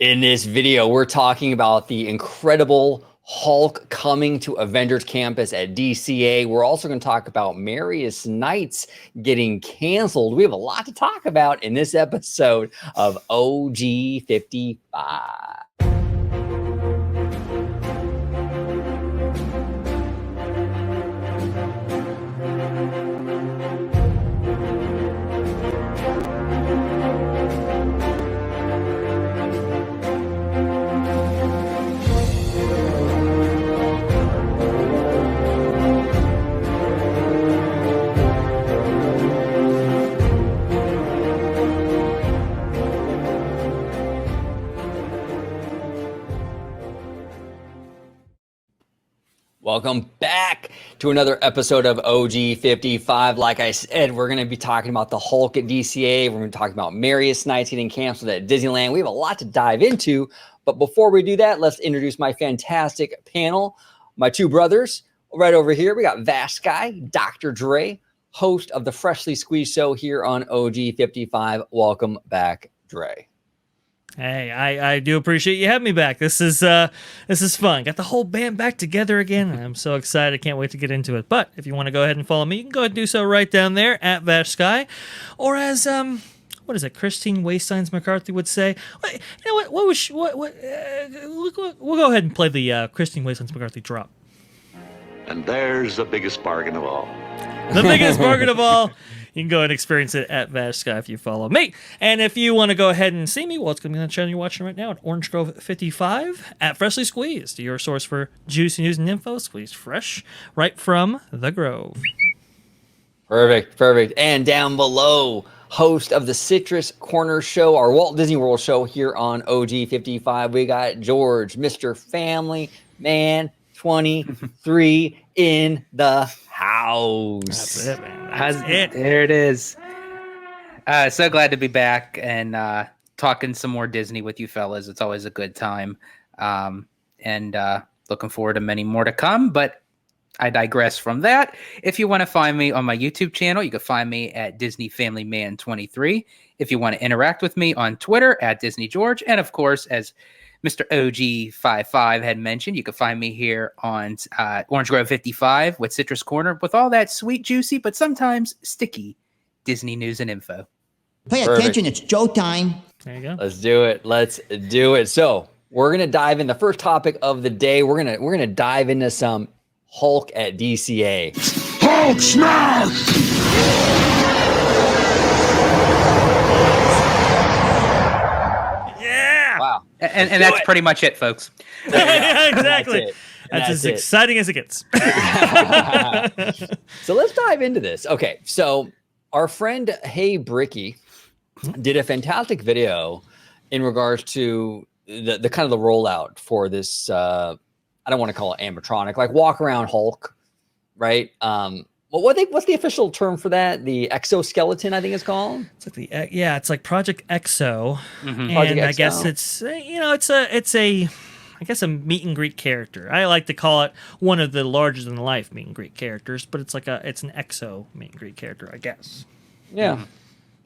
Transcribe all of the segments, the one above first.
In this video, we're talking about the incredible Hulk coming to Avengers Campus at DCA. We're also going to talk about Marius Knights getting canceled. We have a lot to talk about in this episode of OG55. Welcome back to another episode of OG55. Like I said, we're going to be talking about the Hulk at DCA. We're going to talk about Marius Knights getting canceled at Disneyland. We have a lot to dive into. But before we do that, let's introduce my fantastic panel. My two brothers right over here. We got Vashkai, Dr. Dre, host of the Freshly Squeezed show here on OG55. Welcome back, Dre. Hey, I do appreciate you having me back. This is fun. Got the whole band back together again. I'm so excited. I can't wait to get into it. But if you want to go ahead and follow me, you can go ahead and do so right down there at Vashkai, or as what is it? Christine Wastelands McCarthy would say. You know what? We'll go ahead and play the Christine Wastelands McCarthy drop. And there's the biggest bargain of all. The biggest bargain of all. You can go and experience it at Vashkai if you follow me. And if you want to go ahead and see me, well, it's going to be on the channel you're watching right now at Orange Grove 55 at Freshly Squeezed, your source for juicy news and info, squeezed fresh right from the Grove. Perfect. And down below, host of the Citrus Corner Show, our Walt Disney World show here on OG55, we got George, Mr. Family Man 23 in the house. That's it, man. There it is. So glad to be back and talking some more Disney with you fellas. It's always a good time. And looking forward to many more to come. But I digress from that. If you want to find me on my YouTube channel, you can find me at Disney Family Man 23. If you want to interact with me on Twitter at Disney George. And of course, as Mr. OG55 had mentioned, you can find me here on Orange Grove 55 with Citrus Corner with all that sweet, juicy, but sometimes sticky Disney news and info. Pay attention, it's Joe time. There you go. Let's do it. So we're gonna dive in. The first topic of the day. We're gonna dive into some Hulk at DCA. Hulk smash! Wow. And that's pretty much it, folks. Yeah, exactly. That's as exciting as it gets. So let's dive into this. Okay, so our friend Hey Bricky did a fantastic video in regards to the kind of the rollout for this. I don't want to call it animatronic, like walk around Hulk, right? What's the official term for that? The exoskeleton, I think it's called. It's like it's like Project Exo, and Project I Exo. guess it's a meet and greet character. I like to call it one of the larger than life meet and greet characters, but it's an Exo meet and greet character, I guess. Yeah.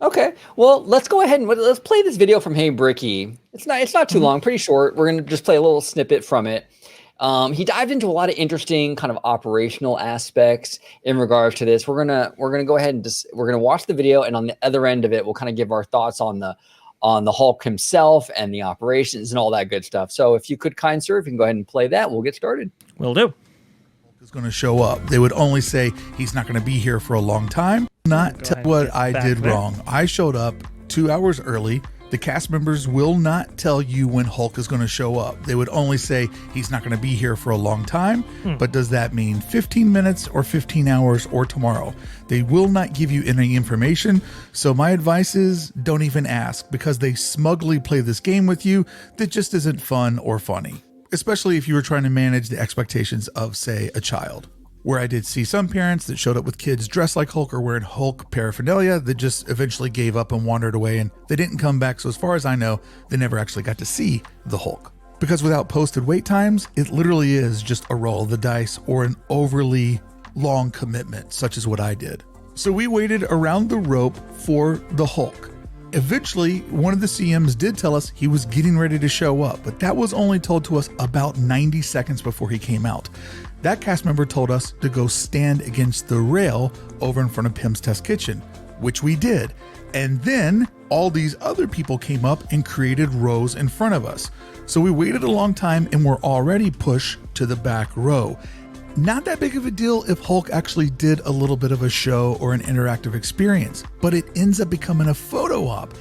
Okay. Well, let's go ahead and let's play this video from Hey Bricky. It's not too long, pretty short. We're gonna just play a little snippet from it. He dived into a lot of interesting kind of operational aspects in regards to this. We're gonna go ahead and we're gonna watch the video, and on the other end of it, we'll kind of give our thoughts on the Hulk himself and the operations and all that good stuff. So if you could, kind sir, if you can go ahead and play that, we'll get started. Will do. Hulk is going to show up. They would only say he's not going to be here for a long time. Not tell what I did wrong. I showed up 2 hours early. The cast members will not tell you when Hulk is going to show up. They would only say he's not going to be here for a long time. But does that mean 15 minutes or 15 hours or tomorrow? They will not give you any information. So my advice is don't even ask, because they smugly play this game with you that just isn't fun or funny, especially if you were trying to manage the expectations of, say, a child. Where I did see some parents that showed up with kids dressed like Hulk or wearing Hulk paraphernalia that just eventually gave up and wandered away, and they didn't come back. So as far as I know, they never actually got to see the Hulk. Because without posted wait times, it literally is just a roll of the dice or an overly long commitment, such as what I did. So we waited around the rope for the Hulk. Eventually, one of the CMs did tell us he was getting ready to show up, but that was only told to us about 90 seconds before he came out. That cast member told us to go stand against the rail over in front of Pim's Test Kitchen, which we did. And then all these other people came up and created rows in front of us. So we waited a long time and were already pushed to the back row. Not that big of a deal if Hulk actually did a little bit of a show or an interactive experience, but it ends up becoming a photo op.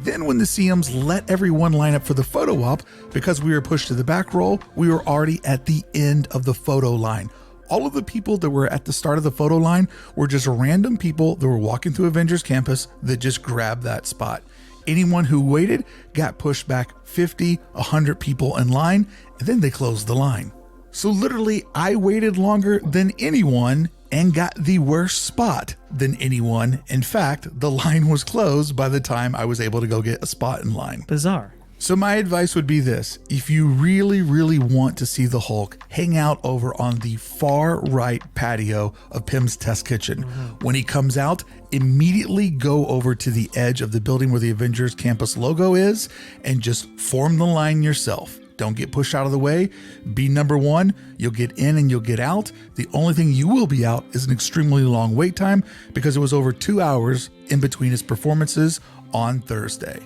Then when the CMs let everyone line up for the photo op, because we were pushed to the back row, we were already at the end of the photo line. All of the people that were at the start of the photo line were just random people that were walking through Avengers Campus that just grabbed that spot. Anyone who waited got pushed back 50, 100 people in line, and then they closed the line. So literally, I waited longer than anyone and got the worst spot than anyone. In fact, the line was closed by the time I was able to go get a spot in line. Bizarre. So my advice would be this: if you really, really want to see the Hulk, hang out over on the far right patio of Pim's Test Kitchen. When he comes out, immediately go over to the edge of the building where the Avengers Campus logo is and just form the line yourself. Don't get pushed out of the way. Be number one. You'll get in and you'll get out. The only thing you will be out is an extremely long wait time, because it was over 2 hours in between his performances on Thursday.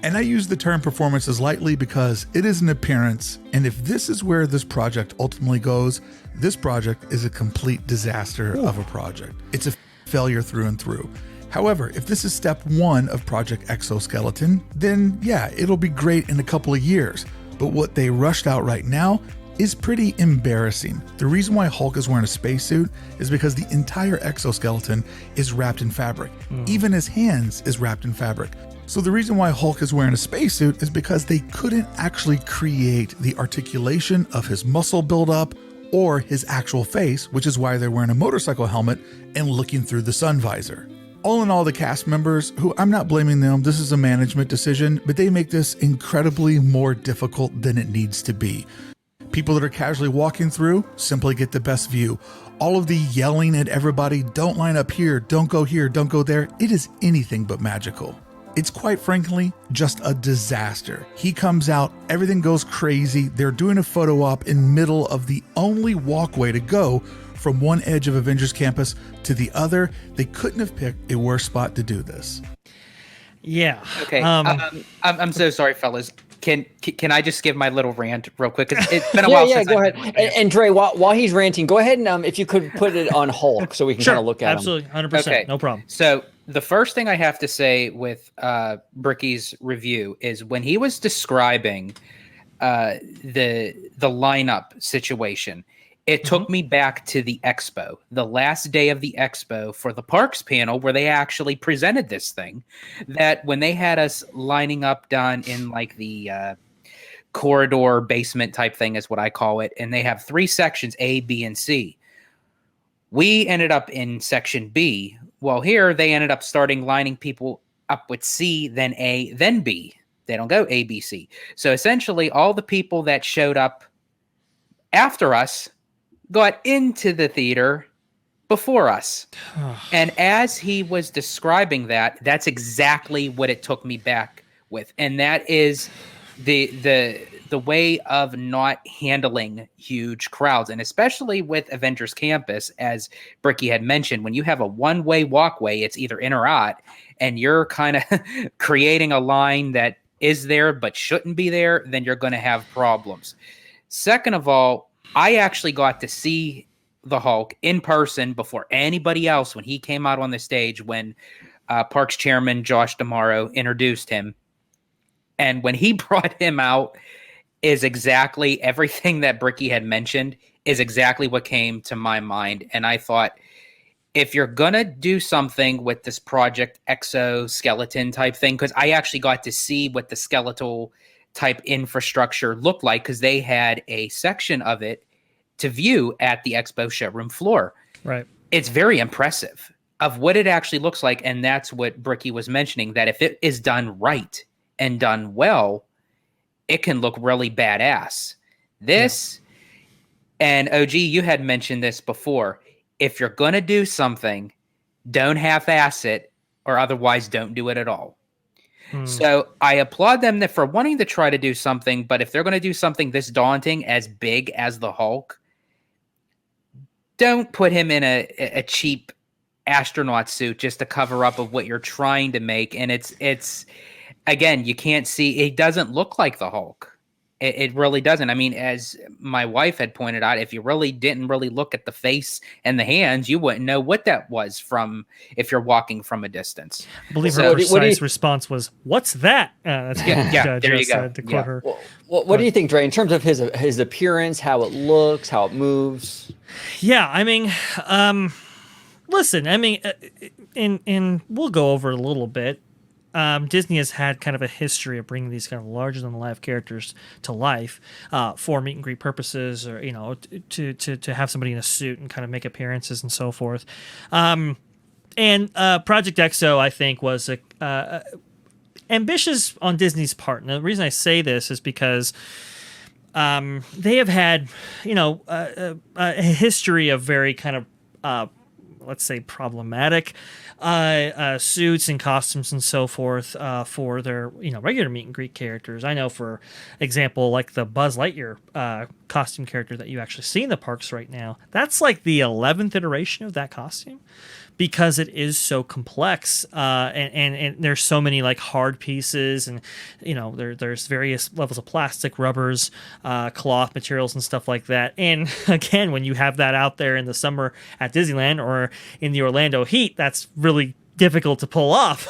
And I use the term performances lightly because it is an appearance. And if this is where this project ultimately goes, this project is a complete disaster of a project. It's a failure through and through. However, if this is step one of Project Exoskeleton, then yeah, it'll be great in a couple of years. But what they rushed out right now is pretty embarrassing. The reason why Hulk is wearing a spacesuit is because the entire exoskeleton is wrapped in fabric. Even his hands is wrapped in fabric. So the reason why Hulk is wearing a spacesuit is because they couldn't actually create the articulation of his muscle buildup or his actual face, which is why they're wearing a motorcycle helmet and looking through the sun visor. All in all, the cast members, who I'm not blaming them, this is a management decision, but they make this incredibly more difficult than it needs to be. People that are casually walking through simply get the best view. All of the yelling at everybody, don't line up here, don't go here, don't go there, it is anything but magical. It's quite frankly just a disaster. He comes out, everything goes crazy. They're doing a photo op in middle of the only walkway to go from one edge of Avengers Campus to the other. They couldn't have picked a worse spot to do this. Yeah. Okay. I'm so sorry, fellas. Can I just give my little rant real quick? It's been a while since go ahead. And Dre, while he's ranting, go ahead and if you could put it on Hulk so we can kind of look at absolutely, 100%. Okay. No problem. So the first thing I have to say with Bricky's review is when he was describing the lineup situation, it took me back to the expo, the last day of the expo for the parks panel where they actually presented this thing. That when they had us lining up down in like the corridor basement type thing is what I call it. And they have 3 sections, A, B, and C. We ended up in section B. Well, here they ended up lining people up with C, then A, then B. They don't go A, B, C. So essentially all the people that showed up after us got into the theater before us. And as he was describing that, that's exactly what it took me back with. And that is the way of not handling huge crowds. And especially with Avengers Campus, as Bricky had mentioned, when you have a one-way walkway, it's either in or out, and you're kind of creating a line that is there but shouldn't be there, then you're going to have problems. Second of all, I actually got to see the Hulk in person before anybody else when he came out on the stage when Parks Chairman Josh D'Amaro introduced him. And when he brought him out is exactly everything that Bricky had mentioned is exactly what came to my mind. And I thought, if you're going to do something with this Project Exoskeleton type thing, because I actually got to see what the skeletal type infrastructure looked like, because they had a section of it to view at the expo showroom floor. Right. It's very impressive of what it actually looks like. And that's what Bricky was mentioning, that if it is done right and done well, it can look really badass. This, and OG, you had mentioned this before. If you're going to do something, don't half-ass it, or otherwise don't do it at all. So I applaud them for wanting to try to do something, but if they're going to do something this daunting, as big as the Hulk, don't put him in a cheap astronaut suit just to cover up of what you're trying to make. And it's again, you can't see, it doesn't look like the Hulk. It really doesn't. I mean, as my wife had pointed out, if you really didn't really look at the face and the hands, you wouldn't know what that was from if you're walking from a distance. I believe her precise response was, "What's that?" That's what yeah, there you go. To quote her. What do you think, Dre, in terms of his appearance, how it looks, how it moves? Yeah, I mean, listen, I mean, and we'll go over it a little bit. Disney has had kind of a history of bringing these kind of larger than life characters to life for meet and greet purposes, or to have somebody in a suit and kind of make appearances and so forth. And Project EXO, I think, was ambitious on Disney's part. And the reason I say this is because they have had, a history of very kind of let's say problematic suits and costumes and so forth for their regular meet and greet characters. I know, for example, like the Buzz Lightyear costume character that you actually see in the parks right now, that's like the 11th iteration of that costume, because it is so complex and there's so many like hard pieces, and there's various levels of plastic, rubbers, cloth materials and stuff like that. And again, when you have that out there in the summer at Disneyland or in the Orlando heat, that's really difficult to pull off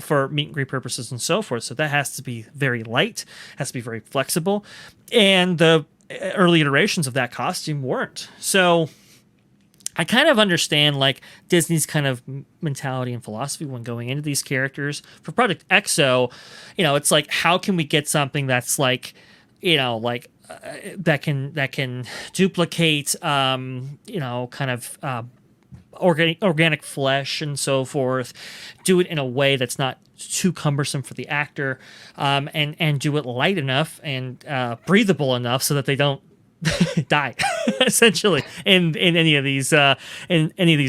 for meet and greet purposes and so forth. So that has to be very light, has to be very flexible, and the early iterations of that costume weren't. So I kind of understand like Disney's kind of mentality and philosophy when going into these characters. For Project EXO, it's like, how can we get something that's like, that can duplicate, kind of organic flesh and so forth, do it in a way that's not too cumbersome for the actor, and do it light enough and breathable enough so that they don't die essentially in any of these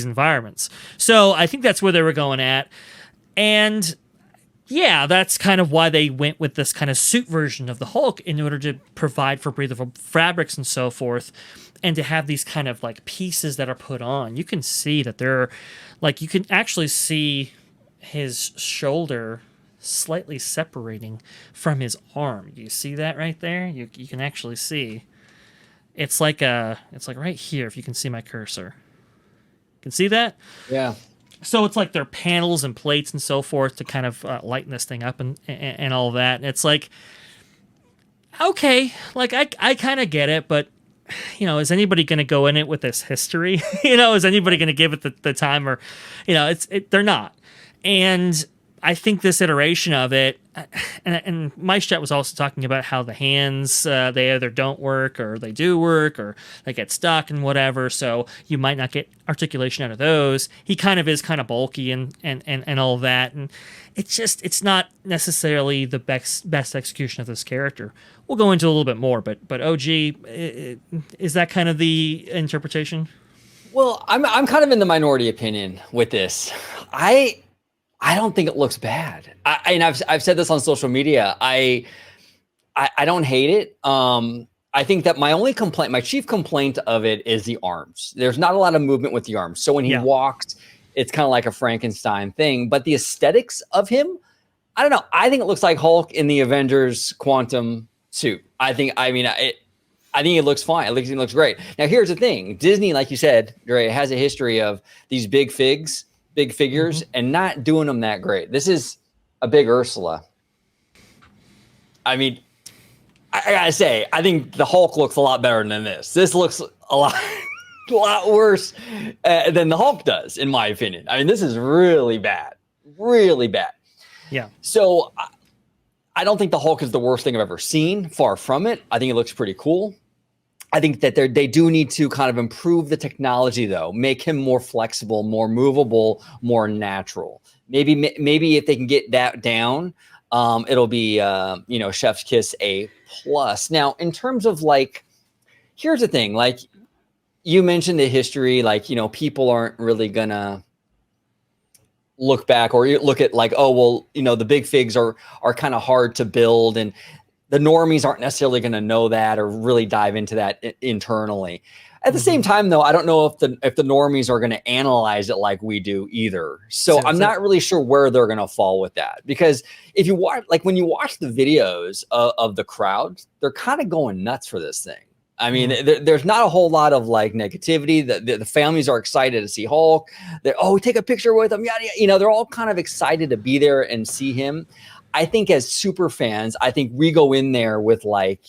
environments. So I think that's where they were going at, and yeah, that's kind of why they went with this kind of suit version of the Hulk, in order to provide for breathable fabrics and so forth, and to have these kind of like pieces that are put on. You can see that they're like, you can actually see his shoulder slightly separating from his arm. You see that right there? You can actually see. It's like right here, if you can see my cursor. You can see that? Yeah. So it's like there are panels and plates and so forth to kind of lighten this thing up and all that. And it's like, okay, like I kind of get it, but is anybody going to go in it with this history? Is anybody going to give it the time, or, they're not. And I think this iteration of it, and Maestrat was also talking about how the hands, they either don't work or they do work, or they get stuck and whatever, so you might not get articulation out of those. He kind of bulky and all that, and it's not necessarily the best execution of this character. We'll go into a little bit more, but OG, is that kind of the interpretation? Well, I'm kind of in the minority opinion with this. I don't think it looks bad. And I've said this on social media. I don't hate it. I think that my chief complaint of it is the arms. There's not a lot of movement with the arms. So when he walks, it's kind of like a Frankenstein thing. But the aesthetics of him, I don't know. I think it looks like Hulk in the Avengers Quantum suit. I think it looks fine. It looks great. Now, here's the thing. Disney, like you said, Dre, has a history of these big figures, and not doing them that great. This is a big Ursula. I mean, I gotta say, I think the Hulk looks a lot better than this. This looks a lot worse than the Hulk does, in my opinion. I mean, this is really bad. Yeah. So I don't think the Hulk is the worst thing I've ever seen. Far from it. I think it looks pretty cool. I think that they do need to kind of improve the technology, though, make him more flexible, more movable, more natural. Maybe if they can get that down, it'll be chef's kiss A+. Now, in terms of like, here's the thing, like you mentioned the history, like people aren't really gonna look back or you look at like, oh, well, the big figs are kind of hard to build, and the normies aren't necessarily going to know that or really dive into that internally. At the same time, though, I don't know if the normies are going to analyze it like we do either. So I'm not really sure where they're going to fall with that, because if you watch, like when you watch the videos of the crowd, they're kind of going nuts for this thing. I mean, there's not a whole lot of like negativity. The families are excited to see Hulk. Take a picture with him. Yada, yada. They're all kind of excited to be there and see him. I think as super fans, I think we go in there with like,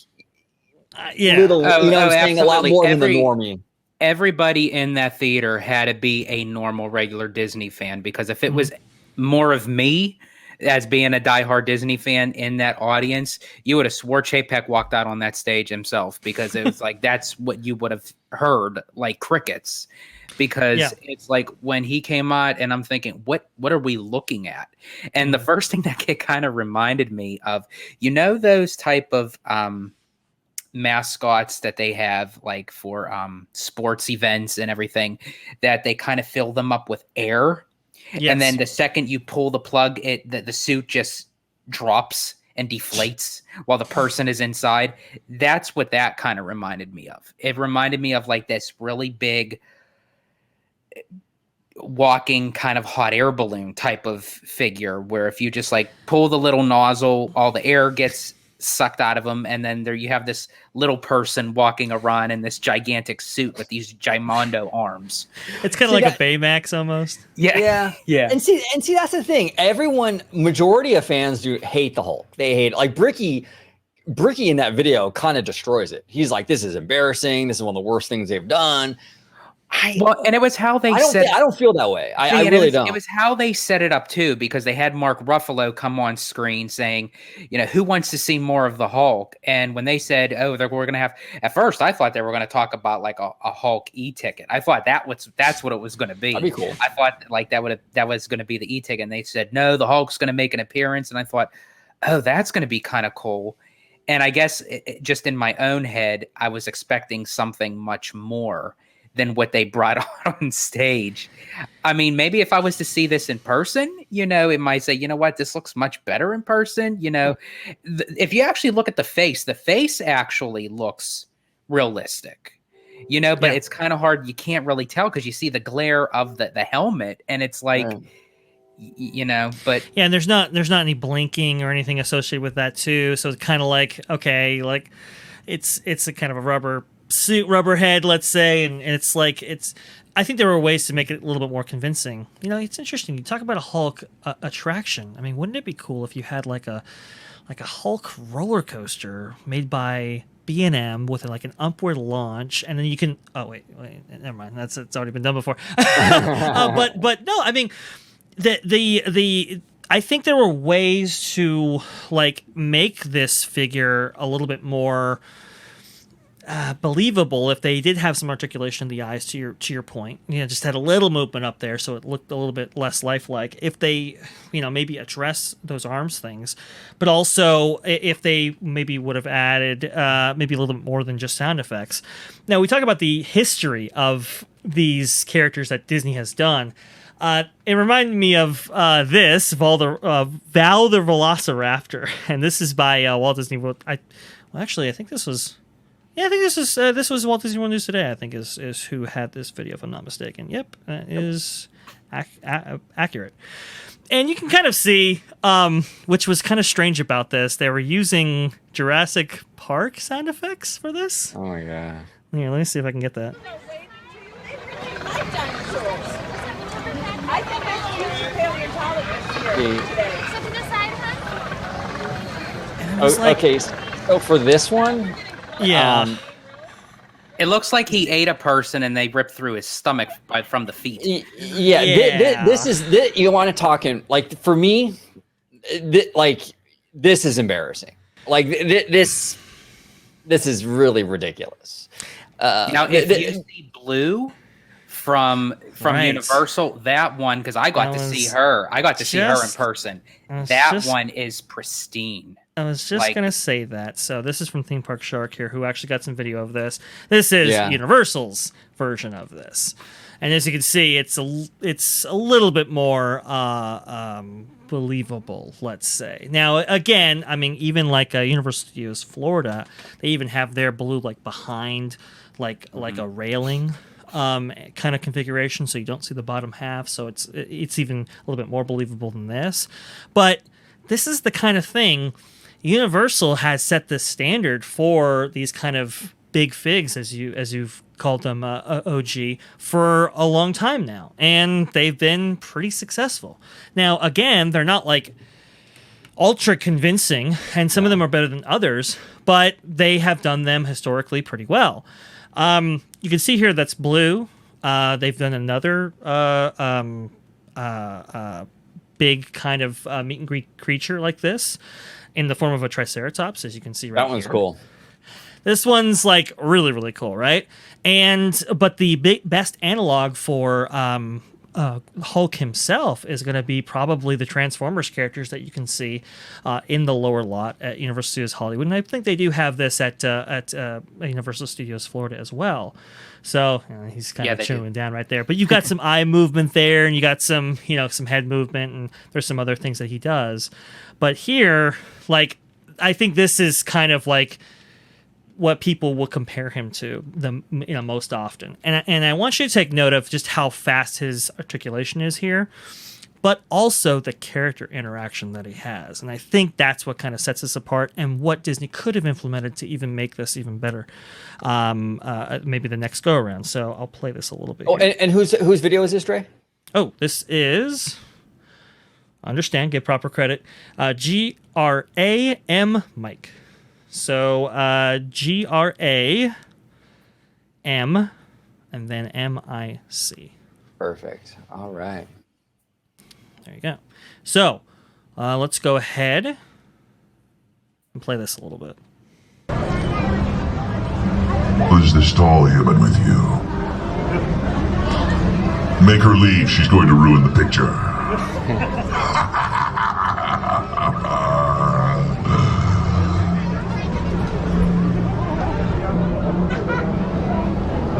little, saying a lot more than the normie. Everybody in that theater had to be a normal, regular Disney fan, because if it was more of me as being a diehard Disney fan in that audience, you would have swore Chapek walked out on that stage himself, because it was like that's what you would have heard, like crickets. Because it's like when he came out, and I'm thinking, what are we looking at? And the first thing that it kind of reminded me of, those type of mascots that they have like for sports events and everything, that they kind of fill them up with air. Yes. And then the second you pull the plug, the suit just drops and deflates while the person is inside. That's what that kind of reminded me of. It reminded me of like this really big walking kind of hot air balloon type of figure, where if you just like pull the little nozzle, all the air gets sucked out of them, and then there you have this little person walking around in this gigantic suit with these gimondo arms. It's kind of like a Baymax almost. Yeah. And see that's the thing. Majority of fans do hate the Hulk. They hate it. Like Bricky in that video kind of destroys it. He's like, this is embarrassing. This is one of the worst things they've done. And it was how they said. I don't feel that way. I really don't. It was how they set it up too, because they had Mark Ruffalo come on screen saying, who wants to see more of the Hulk? And when they said, we're going to have, at first I thought they were going to talk about like a Hulk e-ticket. I thought that's what it was going to be. That'd be cool. I thought like that was going to be the e-ticket. And they said, no, the Hulk's going to make an appearance. And I thought, that's going to be kind of cool. And I guess just in my own head, I was expecting something much more than what they brought on stage. I mean, maybe if I was to see this in person, it might say, what, this looks much better in person. If you actually look at the face actually looks realistic, but it's kind of hard. You can't really tell because you see the glare of the helmet, and it's like, but and there's not any blinking or anything associated with that too. So it's kind of like, okay, like it's a kind of a rubber suit, rubber head, let's say, and it's like I think there were ways to make it a little bit more convincing. It's interesting. You talk about a Hulk attraction. I mean, wouldn't it be cool if you had like a Hulk roller coaster made by B&M with like an upward launch, and then you can wait, never mind. It's already been done before. But no, I mean the I think there were ways to like make this figure a little bit more believable if they did have some articulation in the eyes, to your point. Just had a little movement up there so it looked a little bit less lifelike. If they maybe address those arms things, but also if they maybe would have added maybe a little bit more than just sound effects. Now we talk about the history of these characters that Disney has done. It reminded me of this Val the Velociraptor, and this is by Walt Disney. I think this was. Yeah, I think this was Walt Disney World News Today, I think is who had this video, if I'm not mistaken. Yep, that is accurate. And you can kind of see, which was kind of strange about this, they were using Jurassic Park sound effects for this. Oh my god. Here, let me see if I can get that. I think there's future paleontologists here today. So to the side, huh? Okay, so for this one... Yeah. It looks like he ate a person and they ripped through his stomach from the feet. This is you want to talk in, like, for me, this is embarrassing. Like this is really ridiculous. Now, if you see Blue from right. Universal, that one, because I got to see her. I got to see her in person. That one is pristine. I was just going to say that. So this is from Theme Park Shark here, who actually got some video of this. This is Universal's version of this. And as you can see, it's a little bit more believable, let's say. Now, again, I mean, even like Universal Studios Florida, they even have their blue like behind like a railing kind of configuration, so you don't see the bottom half. So it's even a little bit more believable than this. But this is the kind of thing Universal has set the standard for these kind of big figs, as you've called them, OG, for a long time now, and they've been pretty successful. Now, again, they're not like ultra convincing, and some of them are better than others, but they have done them historically pretty well. You can see here that's blue. They've done another big kind of meet and greet creature like this in the form of a Triceratops, as you can see right here. That one's cool. This one's like really, really cool, right? But the best analog for Hulk himself is going to be probably the Transformers characters that you can see in the lower lot at Universal Studios Hollywood, and I think they do have this at Universal Studios Florida as well. So he's kind of chewing down right there, but you've got some eye movement there, and you got some some head movement, and there's some other things that he does. But here, like, I think this is kind of like what people will compare him to most often, and I want you to take note of just how fast his articulation is here, but also the character interaction that he has, and I think that's what kind of sets us apart, and what Disney could have implemented to even make this even better, maybe the next go around. So I'll play this a little bit. Oh, and whose video is this, Dre? Oh, this is, understand, give proper credit, GRAM Mike. So GRAM and then MIC. Perfect. All right. There you go. So let's go ahead and play this a little bit. Who's this tall human with you? Make her leave. She's going to ruin the picture.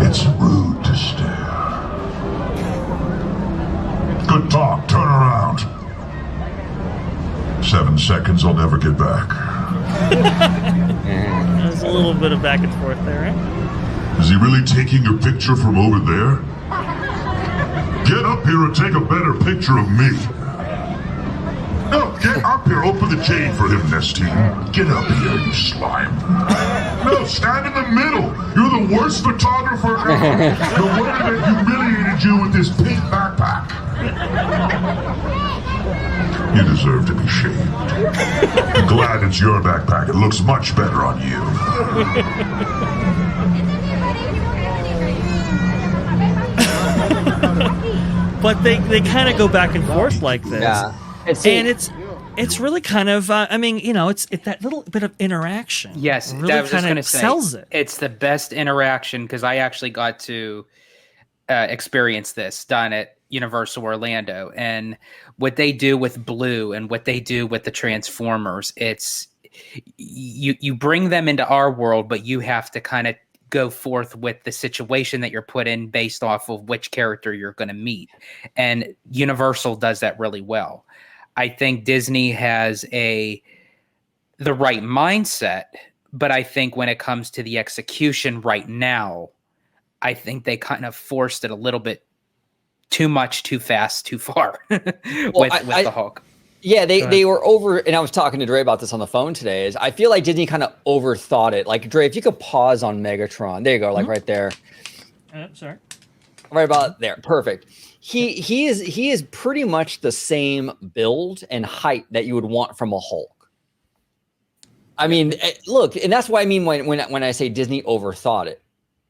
It's rude to stare. Good talk. Turn around. 7 seconds. I'll never get back. There's a little bit of back and forth there, right? Is he really taking your picture from over there? Get up here and take a better picture of me. No, get up here. Open the chain for him, Nestine. Get up here, you slime. No, stand in the middle. You're the worst photographer ever. The one that humiliated you with this pink backpack. You deserve to be shamed. I'm glad it's your backpack. It looks much better on you. But they kind of go back and forth like this. Yeah. It's really kind of it's that little bit of interaction. Yes, really I was just kind going to of say sells it. It's the best interaction, because I actually got to experience this done at Universal Orlando, and what they do with Blue and what they do with the Transformers. It's you bring them into our world, but you have to kind of go forth with the situation that you're put in based off of which character you're going to meet, and Universal does that really well. I think Disney has the right mindset, but I think when it comes to the execution right now, I think they kind of forced it a little bit too much, too fast, too far with the Hulk. Yeah, they were over, and I was talking to Dre about this on the phone today, is I feel like Disney kind of overthought it. Like, Dre, if you could pause on Megatron. There you go, like right there. Sorry. Right about there. Perfect. He is pretty much the same build and height that you would want from a Hulk. I mean, look, and that's what I mean when I say Disney overthought it.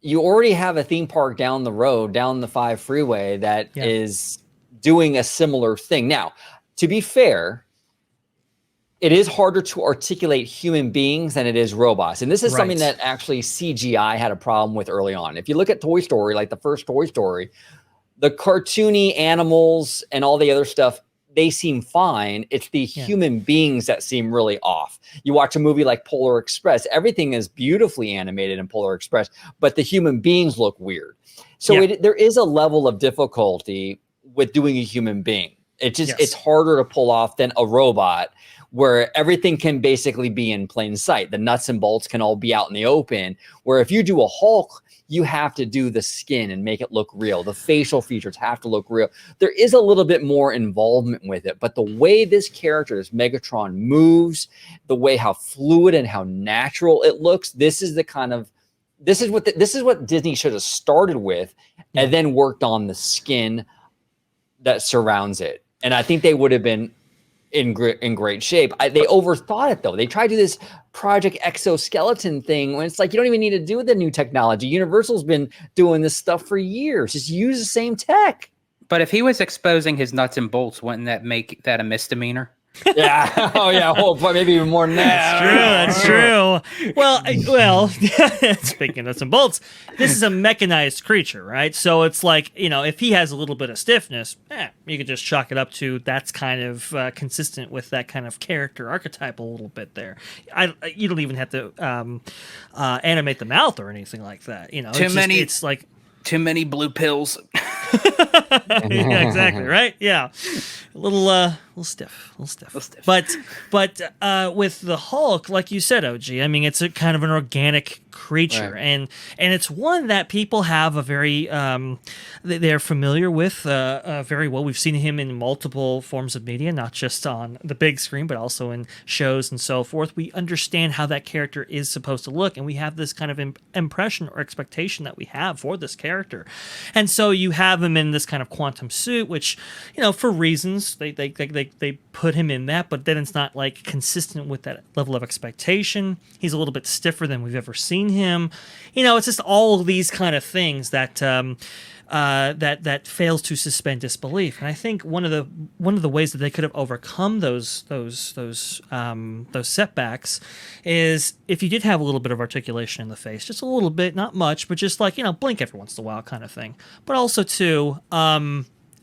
You already have a theme park down the road, down the 5 freeway that is doing a similar thing. Now, to be fair, it is harder to articulate human beings than it is robots. And this is something that actually CGI had a problem with early on. If you look at Toy Story, like the first Toy Story, the cartoony animals and all the other stuff they seem fine. It's the human beings that seem really off. You watch a movie like Polar Express, everything is beautifully animated in Polar Express, but the human beings look weird. So there is a level of difficulty with doing a human being. It just it's harder to pull off than a robot, where everything can basically be in plain sight. The nuts and bolts can all be out in the open, where if you do a Hulk, you have to do the skin and make it look real. The facial features have to look real. There is a little bit more involvement with it, but the way this character, this Megatron, moves, the way how fluid and how natural it looks, this is what Disney should have started with, and then worked on the skin that surrounds it. And I think they would have been in great shape. They overthought it though. They tried to do this Project Exoskeleton thing when it's like, you don't even need to do the new technology. Universal's been doing this stuff for years. Just use the same tech. But if he was exposing his nuts and bolts, wouldn't that make that a misdemeanor? Yeah. Oh yeah. Well, maybe even more than that. That's true. Well, speaking of nuts and bolts, this is a mechanized creature, right? So it's like, if he has a little bit of stiffness, you could just chalk it up to that's kind of consistent with that kind of character archetype a little bit there. You don't even have to animate the mouth or anything like that. It's like too many blue pills. Yeah, exactly. Right. Yeah. A little stiff. But with the Hulk, like you said, OG, I mean, it's a kind of an organic creature, and it's one that people have a very they're familiar with very well. We've seen him in multiple forms of media, not just on the big screen, but also in shows and so forth. We understand how that character is supposed to look, and we have this kind of impression or expectation that we have for this character. And so you have him in this kind of quantum suit, which, for reasons they put him in that, but then it's not like consistent with that level of expectation. He's a little bit stiffer than we've ever seen him. It's just all of these kind of things that that fails to suspend disbelief. And I think one of the ways that they could have overcome those setbacks is if you did have a little bit of articulation in the face, just a little bit, not much, but just like, blink every once in a while kind of thing. But also to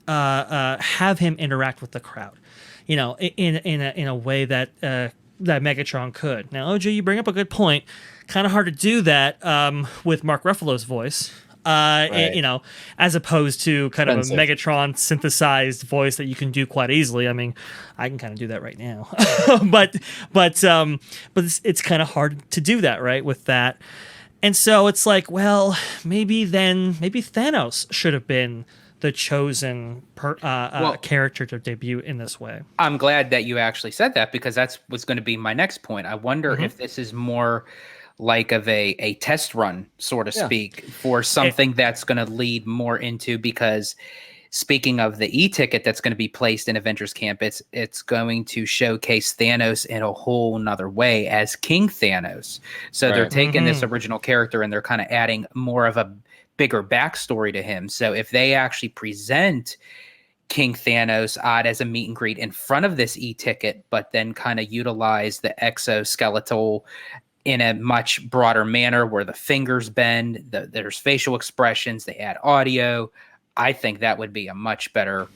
have him interact with the crowd, in a way that that Megatron could. Now, OG, you bring up a good point. Kind of hard to do that with Mark Ruffalo's voice. As opposed to kind of a Megatron synthesized voice that you can do quite easily. I mean, I can kind of do that right now, but it's kind of hard to do that, right, with that. And so it's like, well, maybe Thanos should have been the chosen character to debut in this way. I'm glad that you actually said that, because that's what's going to be my next point. I wonder if this is more like of a test run, so to speak, for something that's going to lead more into, because speaking of the e-ticket that's going to be placed in Avengers Camp, it's going to showcase Thanos in a whole nother way as King Thanos. So they're taking this original character and they're kind of adding more of a bigger backstory to him. So if they actually present King Thanos as a meet and greet in front of this e-ticket, but then kind of utilize the exoskeletal in a much broader manner where the fingers bend, there's facial expressions, they add audio, I think that would be a much better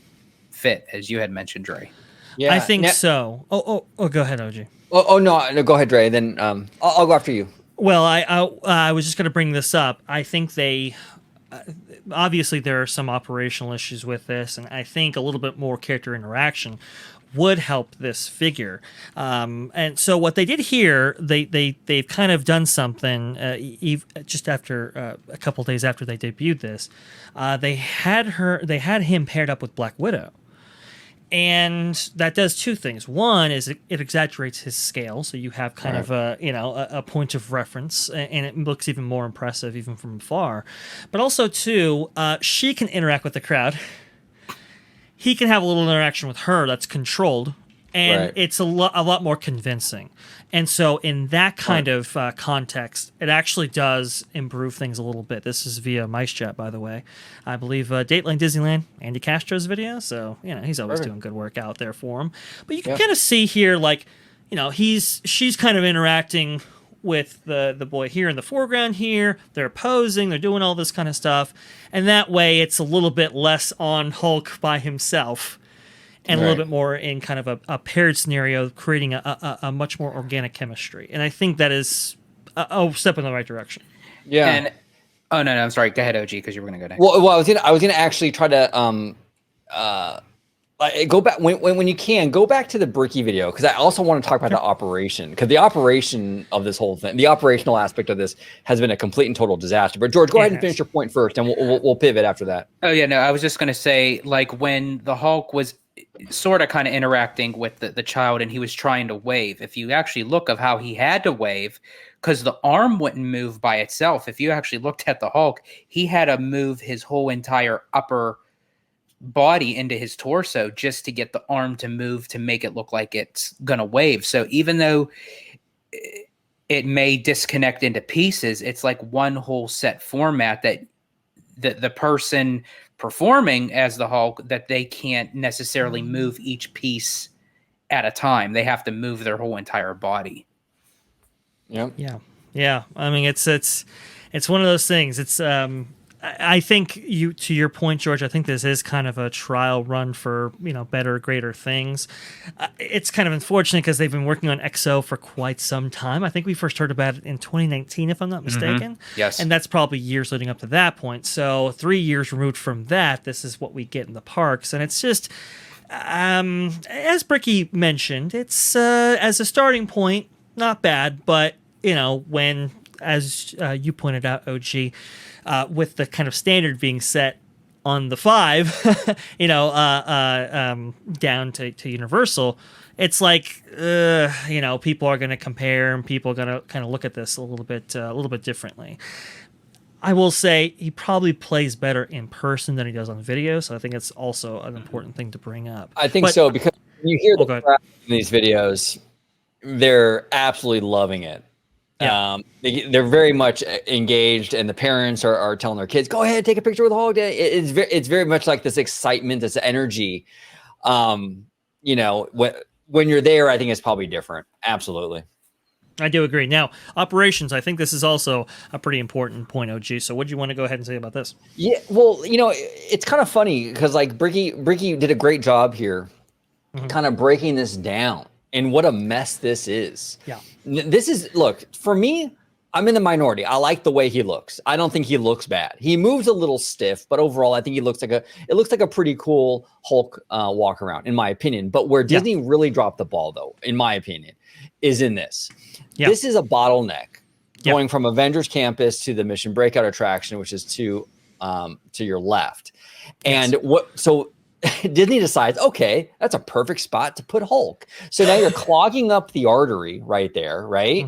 fit, as you had mentioned, Dre. Yeah, I think so. Oh, go ahead, OG. Oh no, go ahead, Dre. Then I'll go after you. Well, I was just going to bring this up. I think they obviously there are some operational issues with this, and I think a little bit more character interaction would help this figure. And so what they did here, they've kind of done something just after a couple days after they debuted this. They had him paired up with Black Widow. And that does two things. One is it exaggerates his scale, so you have kind of a point of reference, and it looks even more impressive even from afar. But also, two, she can interact with the crowd. He can have a little interaction with her that's controlled, and it's a lot more convincing. And so in that kind of context, it actually does improve things a little bit. This is via MiceChat, by the way. I believe Dateline Disneyland, Andy Castro's video. So, he's always doing good work out there for him. But you can kind of see here, like, she's kind of interacting with the boy here in the foreground here. They're posing, they're doing all this kind of stuff. And that way it's a little bit less on Hulk by himself. and a little bit more in kind of a paired scenario, creating a much more organic chemistry. And I think that is a step in the right direction. Yeah. And oh no, I'm sorry. Go ahead, OG, because you were gonna go next. Well, I was gonna actually try to go back when you can go back to the Bricky video, because I also want to talk about the operation, because the operation of this whole thing, the operational aspect of this has been a complete and total disaster. But George, go ahead and finish your point first, and we'll pivot after that. Oh yeah, no, I was just gonna say, like, when the Hulk was sort of kind of interacting with the child and he was trying to wave, if you actually look of how he had to wave, because the arm wouldn't move by itself. If you actually looked at the Hulk, he had to move his whole entire upper body into his torso just to get the arm to move to make it look like it's gonna wave. So even though it may disconnect into pieces, it's like one whole set format that the person performing as the Hulk, that they can't necessarily move each piece at a time. They have to move their whole entire body. Yeah. I mean, it's one of those things. It's I think to your point, George, I think this is kind of a trial run for, better, greater things. It's kind of unfortunate because they've been working on XO for quite some time. I think we first heard about it in 2019, if I'm not mistaken. Yes. And that's probably years leading up to that point. So 3 years removed from that, this is what we get in the parks. And it's just, as Bricky mentioned, it's as a starting point, not bad. But, when, as you pointed out, OG, with the kind of standard being set on the 5, down to Universal, it's like, people are going to compare and people are going to kind of look at this a little bit differently. I will say he probably plays better in person than he does on video, so I think it's also an important thing to bring up. I think so, because when you hear the crowd in these videos, they're absolutely loving it. Yeah. They're very much engaged, and the parents are telling their kids, "Go ahead, take a picture with Hulk." It's very much like this excitement, this energy. When you're there, I think it's probably different. Absolutely, I do agree. Now, operations. I think this is also a pretty important point, OG. So, what do you want to go ahead and say about this? Yeah, well, it's kind of funny because like Bricky did a great job here, kind of breaking this down. And what a mess this is. Yeah. This is, look, for me, I'm in the minority. I like the way he looks. I don't think he looks bad. He moves a little stiff, but overall, I think it looks like a pretty cool Hulk walk around, in my opinion. But where Disney really dropped the ball, though, in my opinion, is in this. Yeah. This is a bottleneck going from Avengers Campus to the Mission Breakout attraction, which is to your left. And Disney decides, okay, that's a perfect spot to put Hulk. So now you're clogging up the artery right there, right?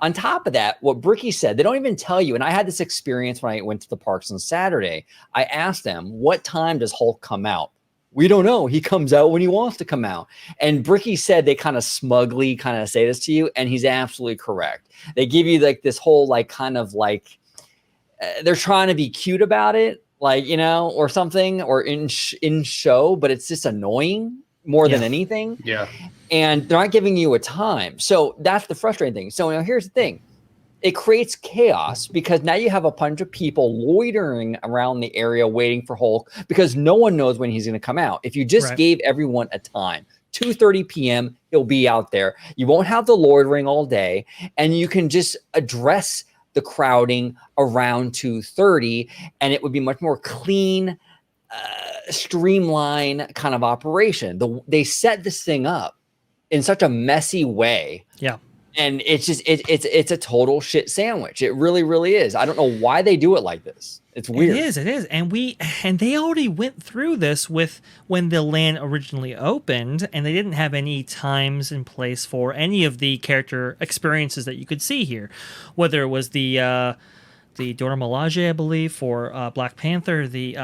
On top of that, what Bricky said, they don't even tell you. And I had this experience when I went to the parks on Saturday. I asked them, what time does Hulk come out? We don't know. He comes out when he wants to come out. And Bricky said they kind of smugly kind of say this to you, and he's absolutely correct. They give you like this whole they're trying to be cute about it. Or something, or in show, but it's just annoying more than anything. Yeah. And they're not giving you a time. So that's the frustrating thing. So now here's the thing. It creates chaos because now you have a bunch of people loitering around the area waiting for Hulk because no one knows when he's going to come out. If you just gave everyone a time, 2:30 p.m., he'll be out there. You won't have the loitering all day, and you can just address the crowding around 2:30, and it would be much more clean, streamlined kind of operation. They set this thing up in such a messy way. Yeah. And it's just it's a total shit sandwich. It really, really is. I don't know why they do it like this. It's weird. It is. And they already went through this with when the land originally opened, and they didn't have any times in place for any of the character experiences that you could see here. Whether it was the Dora Milaje, I believe, for Black Panther, the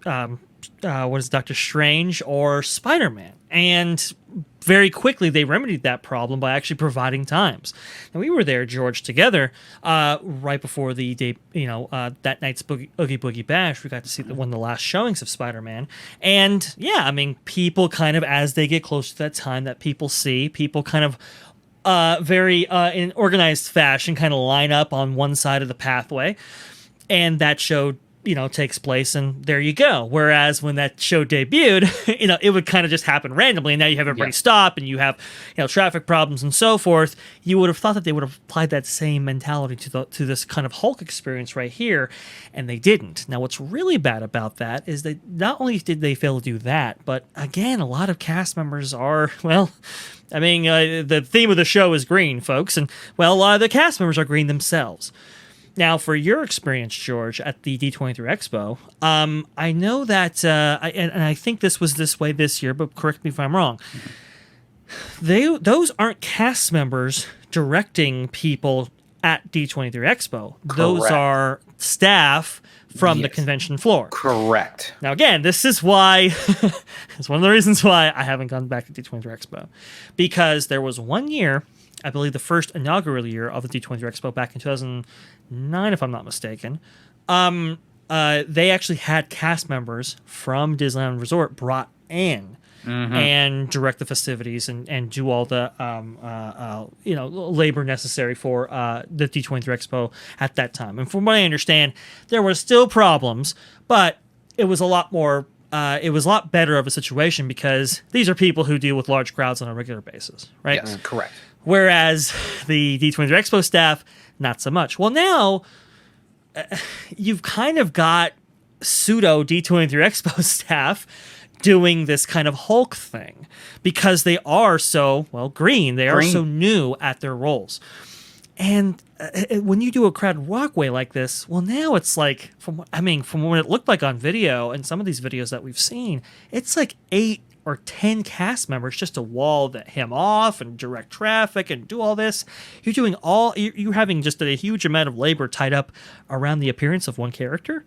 what is Doctor Strange or Spider-Man. And very quickly they remedied that problem by actually providing times. And we were there, George, together right before the day, that night's Oogie Boogie Bash. We got to see one of the last showings of Spider-Man. And yeah, I mean, people kind of, as they get close to that time that people kind of very in organized fashion kind of line up on one side of the pathway. And that showed takes place, and there you go. Whereas when that show debuted, it would kind of just happen randomly, and now you have everybody stop, and you have, traffic problems and so forth. You would have thought that they would have applied that same mentality to this kind of Hulk experience right here, and they didn't. Now, what's really bad about that is that not only did they fail to do that, but again, a lot of cast members are, the theme of the show is green, folks, and a lot of the cast members are green themselves. Now, for your experience, George, at the D23 Expo, I know that, and I think this was this way this year, but correct me if I'm wrong. Those aren't cast members directing people at D23 Expo. Correct. Those are staff from the convention floor. Correct. Now, again, this is why, it's one of the reasons why I haven't gone back to D23 Expo. Because there was 1 year, I believe the first inaugural year of the D23 Expo back in 2009, if I'm not mistaken, they actually had cast members from Disneyland Resort brought in and direct the festivities and do all the labor necessary for the D23 Expo at that time. And from what I understand, there were still problems, but it was a lot more. It was a lot better of a situation because these are people who deal with large crowds on a regular basis, right? Yes, correct. Whereas the D23 Expo staff, not so much. Well, now you've kind of got pseudo D23 Expo staff doing this kind of Hulk thing because they are so, green. They are so new at their roles. And when you do a crowd walkway like this, now it's like, from what it looked like on video and some of these videos that we've seen, it's like 8 or 10 cast members just to wall him off and direct traffic and do all this. You're having just a huge amount of labor tied up around the appearance of one character.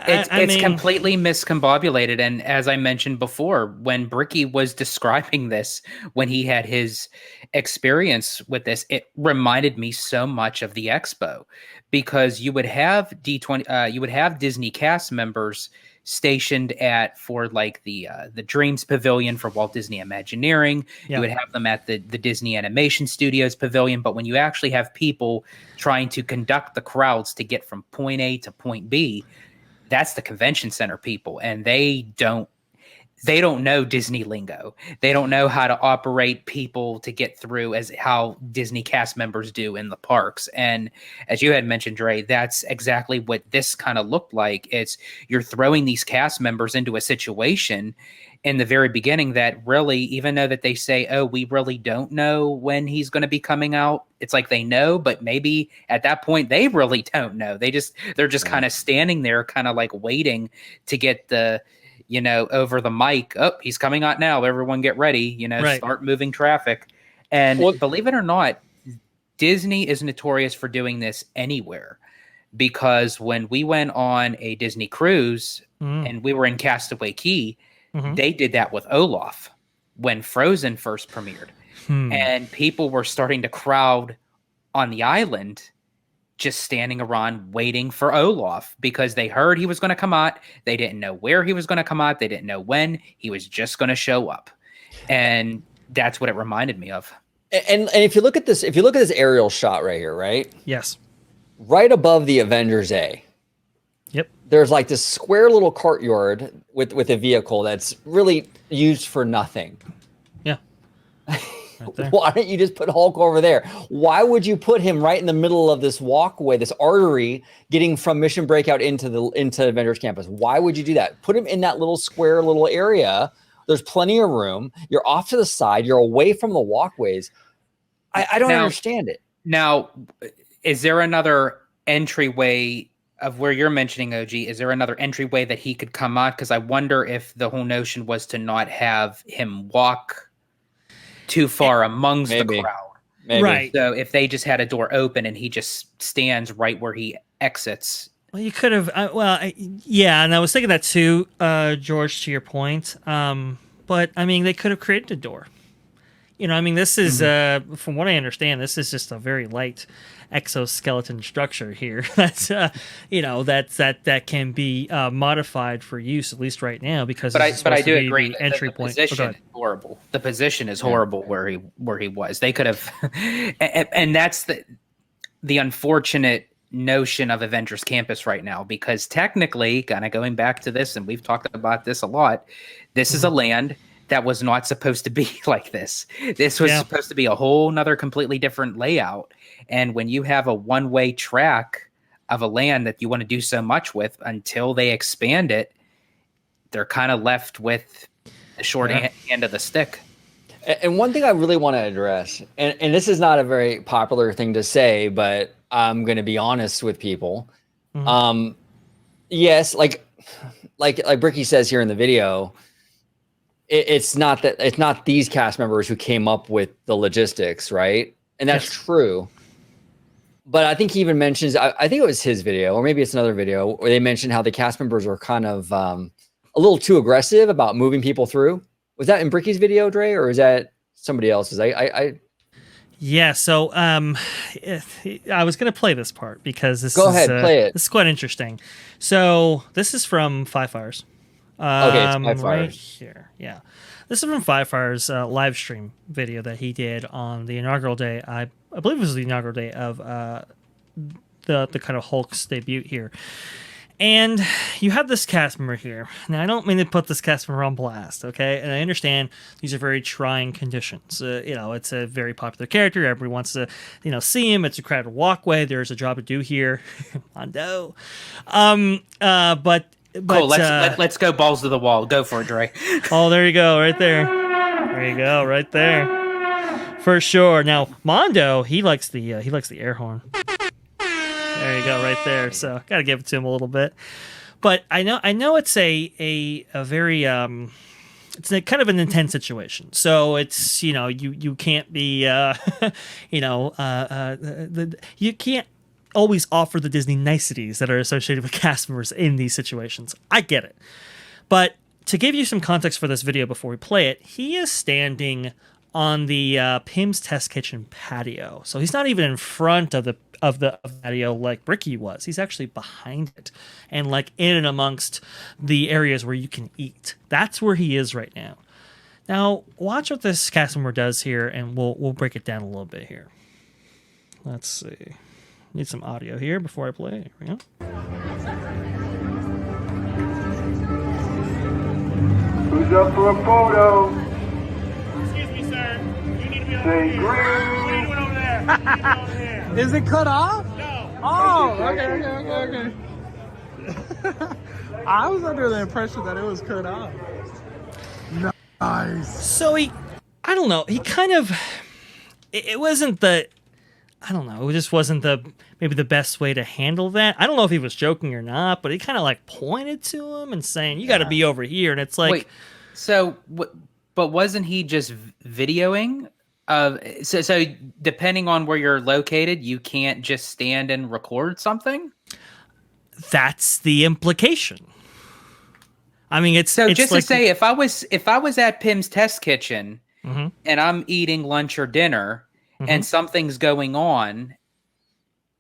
It's completely miscombobulated. And as I mentioned before, when Bricky was describing this, when he had his experience with this, it reminded me so much of the expo because you would have you would have Disney cast members stationed for the Dreams Pavilion for Walt Disney Imagineering. You would have them at the Disney Animation Studios Pavilion. But when you actually have people trying to conduct the crowds to get from point A to point B, that's the convention center people, and they don't know Disney lingo. They don't know how to operate people to get through as how Disney cast members do in the parks. And as you had mentioned, Dre, that's exactly what this kind of looked like. You're throwing these cast members into a situation in the very beginning that really, even though that they say, oh, we really don't know when he's going to be coming out, it's like they know, but maybe at that point they really don't know. They're just kind of standing there, kind of like waiting to get the, over the mic. Oh, he's coming out now. Everyone get ready, start moving traffic. And believe it or not, Disney is notorious for doing this anywhere, because when we went on a Disney cruise and we were in Castaway Cay, they did that with Olaf when Frozen first premiered. And people were starting to crowd on the island, just standing around waiting for Olaf because they heard he was going to come out. They didn't know where he was going to come out. They didn't know when. He was just going to show up. And that's what it reminded me of. And if you look at this aerial shot right here, right? Yes. Right above the Avengers A. Yep. There's like this square little courtyard with a vehicle that's really used for nothing. Yeah. Right there. Why don't you just put Hulk over there? Why would you put him right in the middle of this walkway, this artery getting from Mission Breakout into Avengers Campus? Why would you do that? Put him in that little square little area. There's plenty of room. You're off to the side. You're away from the walkways. I don't understand it. Now, is there another entryway of where you're mentioning, OG? Is there another entryway that he could come out? Because I wonder if the whole notion was to not have him walk too far amongst the crowd. Maybe. Right. So if they just had a door open and he just stands right where he exits. Well, you could have. Yeah, and I was thinking that too, George. To your point, but they could have created a door. This is from what I understand, this is just a very light exoskeleton structure here. That's that can be modified for use, at least right now, because. But I do agree. The entry point. Position is horrible. The position is horrible where he was. They could have, and that's the unfortunate notion of Avengers Campus right now, because technically, kind of going back to this, and we've talked about this a lot, this is a land that was not supposed to be like this. This was supposed to be a whole nother completely different layout. And when you have a one-way track of a land that you want to do so much with, until they expand it, they're kind of left with the short end of the stick. And one thing I really want to address, and this is not a very popular thing to say, but I'm going to be honest with people. Yes, like Bricky says here in the video, it's not these cast members who came up with the logistics, right? And that's true. But I think he even mentions, I think it was his video, or maybe it's another video, where they mentioned how the cast members were kind of a little too aggressive about moving people through. Was that in Bricky's video, Dre, or is that somebody else's? Yeah, so I was going to play this part because this play it. This is quite interesting. So this is from Five Fires. Okay, it's Five Fires. Right here. Yeah. This is from Five Fires live stream video that he did on the inaugural day. I believe it was the inaugural day of the kind of Hulk's debut here. And you have this cast member here. Now, I don't mean to put this cast member on blast, okay? And I understand these are very trying conditions. It's a very popular character. Everybody wants to, see him. It's a crowded walkway. There's a job to do here. Mondo. But cool. Let's go balls to the wall. Go for it, Dre. Oh, there you go, right there. There you go, right there. For sure. Now, Mondo, he likes the air horn. There you go, right there. So, got to give it to him a little bit. But I know it's a very it's a kind of an intense situation. So it's you can't be you can't always offer the Disney niceties that are associated with cast members in these situations. I get it. But to give you some context for this video before we play it, he is standing on the Pym's Test Kitchen patio. So he's not even in front of the patio like Bricky was. He's actually behind it and like in and amongst the areas where you can eat. That's where he is right now. Now, watch what this cast member does here, and we'll break it down a little bit here. Let's see. Need some audio here before I play. Here we go. Who's up for a photo? Excuse me, sir. You need to be over Say here. green. What are you doing over there? What are you doing over here? Is it cut off? No. Oh, okay. I was under the impression that it was cut off. Nice. So I don't know. He kind of, it wasn't the, I don't know. It just wasn't maybe the best way to handle that. I don't know if he was joking or not, but he kind of like pointed to him and saying, "You got to be over here." And it's like, wait, so but wasn't he just videoing? So depending on where you're located, you can't just stand and record something. That's the implication. I mean, it's just like, to say, if I was at Pym's Test Kitchen and I'm eating lunch or dinner and something's going on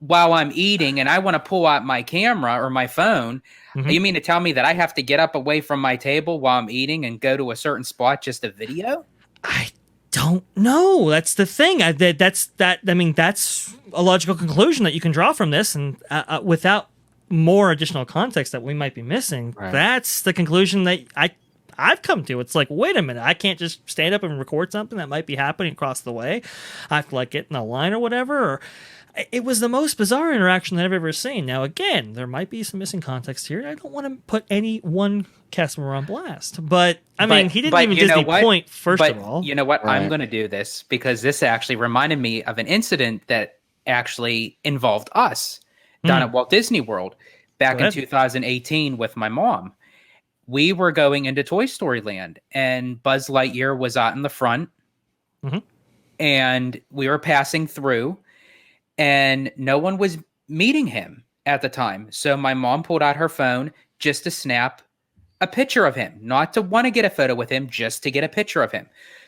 while I'm eating and I want to pull out my camera or my phone, you mean to tell me that I have to get up away from my table while I'm eating and go to a certain spot just to video? I don't know. That's the thing. That's a logical conclusion that you can draw from this, and without more additional context that we might be missing, that's the conclusion that I've come to. It's like, wait a minute, I can't just stand up and record something that might be happening across the way. I have to like get in a line or whatever. Or it was the most bizarre interaction that I've ever seen. Now, again, there might be some missing context here. I don't want to put any one cast member on blast, but I mean, he didn't even Disney point first of all. You know what? Right. I'm going to do this because this actually reminded me of an incident that actually involved us down at Walt Disney World back in 2018 with my mom. We were going into Toy Story Land, and Buzz Lightyear was out in the front, and we were passing through, and no one was meeting him at the time. So my mom pulled out her phone just to snap a picture of him, not to want to get a photo with him, just to get a picture of him.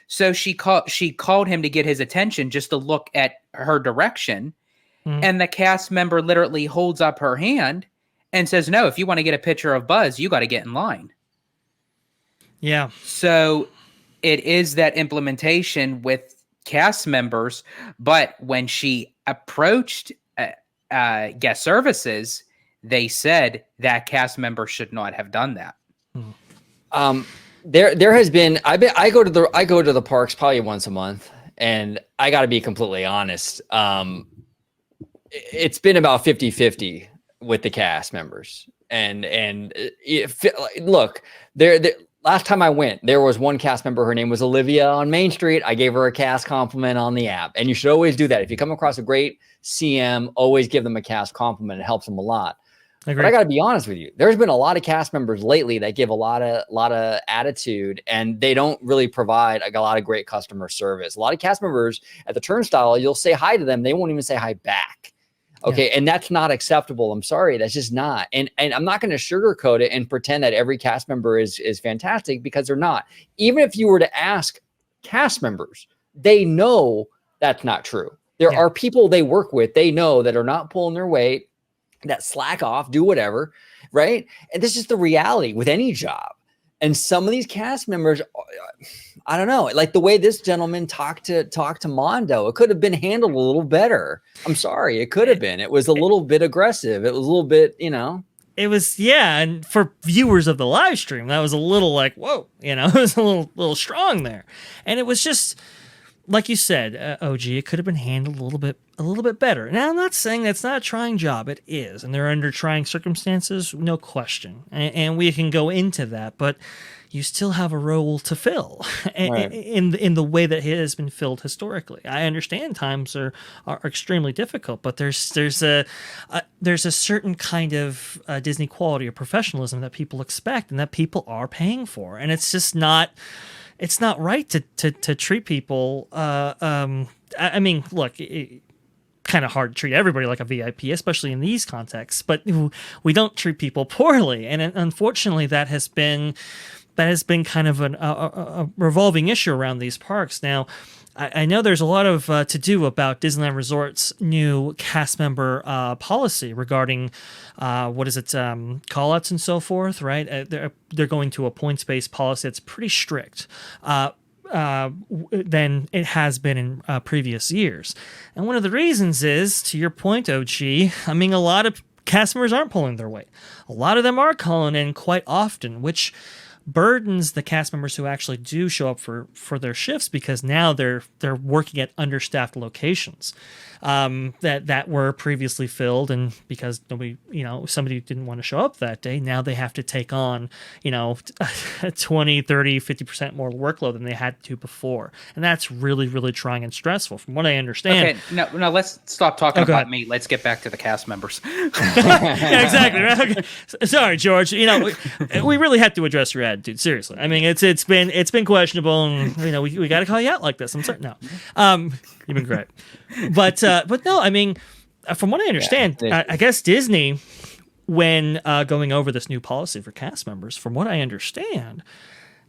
So she called him to get his attention, just to look at her direction. And the cast member literally holds up her hand and says, "No, if you want to get a picture of Buzz, you got to get in line." Yeah. So it is that implementation with cast members. But when she approached guest services, they said that cast member should not have done that. There has been, I go to the parks probably once a month, and I got to be completely honest. It's been about 50-50 with the cast members. Look, last time I went, there was one cast member. Her name was Olivia on Main Street. I gave her a cast compliment on the app, and you should always do that. If you come across a great CM, always give them a cast compliment. It helps them a lot. But I got to be honest with you. There's been a lot of cast members lately that give a lot of attitude, and they don't really provide a lot of great customer service. A lot of cast members at the turnstile, you'll say hi to them, they won't even say hi back. Okay, and that's not acceptable. I'm sorry, that's just not. And I'm not going to sugarcoat it and pretend that every cast member is fantastic, because they're not. Even if you were to ask cast members, they know that's not true. There are people they work with, they know, that are not pulling their weight, that slack off, do whatever, right? And this is the reality with any job. And some of these cast members, I don't know, like the way this gentleman talked to Mondo, it could have been handled a little better. I'm sorry, it could have been. It was a little bit aggressive. It was a little bit, It was, and for viewers of the live stream, that was a little like, whoa, it was a little strong there. And it was just, like you said, OG, it could have been handled a little bit better. Now, I'm not saying that's not a trying job. It is, and they're under trying circumstances, no question. And we can go into that, but you still have a role to fill in the way that it has been filled historically. I understand times are extremely difficult, but there's a certain kind of Disney quality or professionalism that people expect and that people are paying for, and it's just not. It's not right to treat people. I mean, look, kind of hard to treat everybody like a VIP, especially in these contexts. But we don't treat people poorly, and unfortunately, that has been kind of a revolving issue around these parks. Now, I know there's a lot of to do about Disneyland Resort's new cast member policy regarding call-outs and so forth, right? They're going to a points-based policy that's pretty strict than it has been in previous years. And one of the reasons is, to your point, OG, I mean, a lot of cast members aren't pulling their weight. A lot of them are calling in quite often, which burdens the cast members who actually do show up for their shifts, because now they're working at understaffed locations that were previously filled, and because nobody, somebody didn't want to show up that day, now they have to take on 20, 30, 50% more workload than they had to before, and that's really, really trying and stressful from what I understand. Okay, no, let's stop talking about me. Let's get back to the cast members. Yeah, exactly. Right? Okay. Sorry, George. We really had to address your attitude. Seriously, I mean, it's been questionable, and we got to call you out like this. I'm sorry. No, you've been great, but no, I mean, from what I understand, I guess Disney, when going over this new policy for cast members, from what I understand,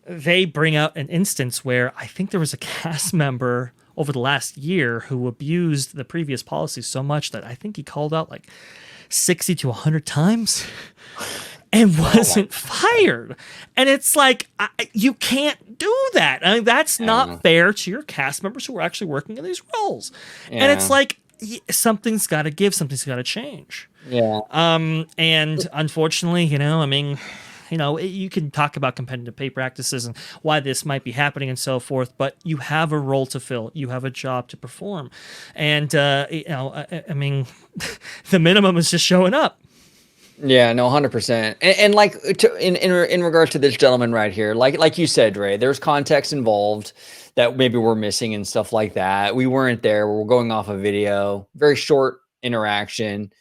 they bring out an instance where I think there was a cast member over the last year who abused the previous policy so much that I think he called out like 60 to 100 times and wasn't fired. And it's like, you can't do that. I mean, that's not fair to your cast members who are actually working in these roles. Yeah. And it's like, something's got to give, something's got to change. Yeah. And unfortunately, I mean, you can talk about competitive pay practices and why this might be happening and so forth, but you have a role to fill. You have a job to perform. And, I mean, the minimum is just showing up. Yeah, no, 100%. And like in regards to this gentleman right here, like you said, Ray, there's context involved that maybe we're missing and stuff like that. We weren't there. We're going off a video, very short interaction.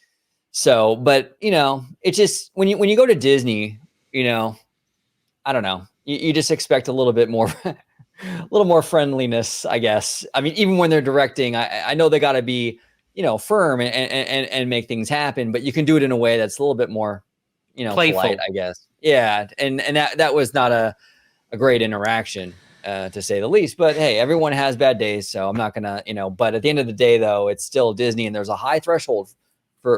So, but it's just when you go to Disney, I don't know, you just expect a little bit more, a little more friendliness, I guess. I mean, even when they're directing, I know they got to be, firm and make things happen, but you can do it in a way that's a little bit more, playful, polite, I guess. Yeah. And that was not a great interaction, to say the least, but hey, everyone has bad days. So I'm not gonna, but at the end of the day though, it's still Disney, and there's a high threshold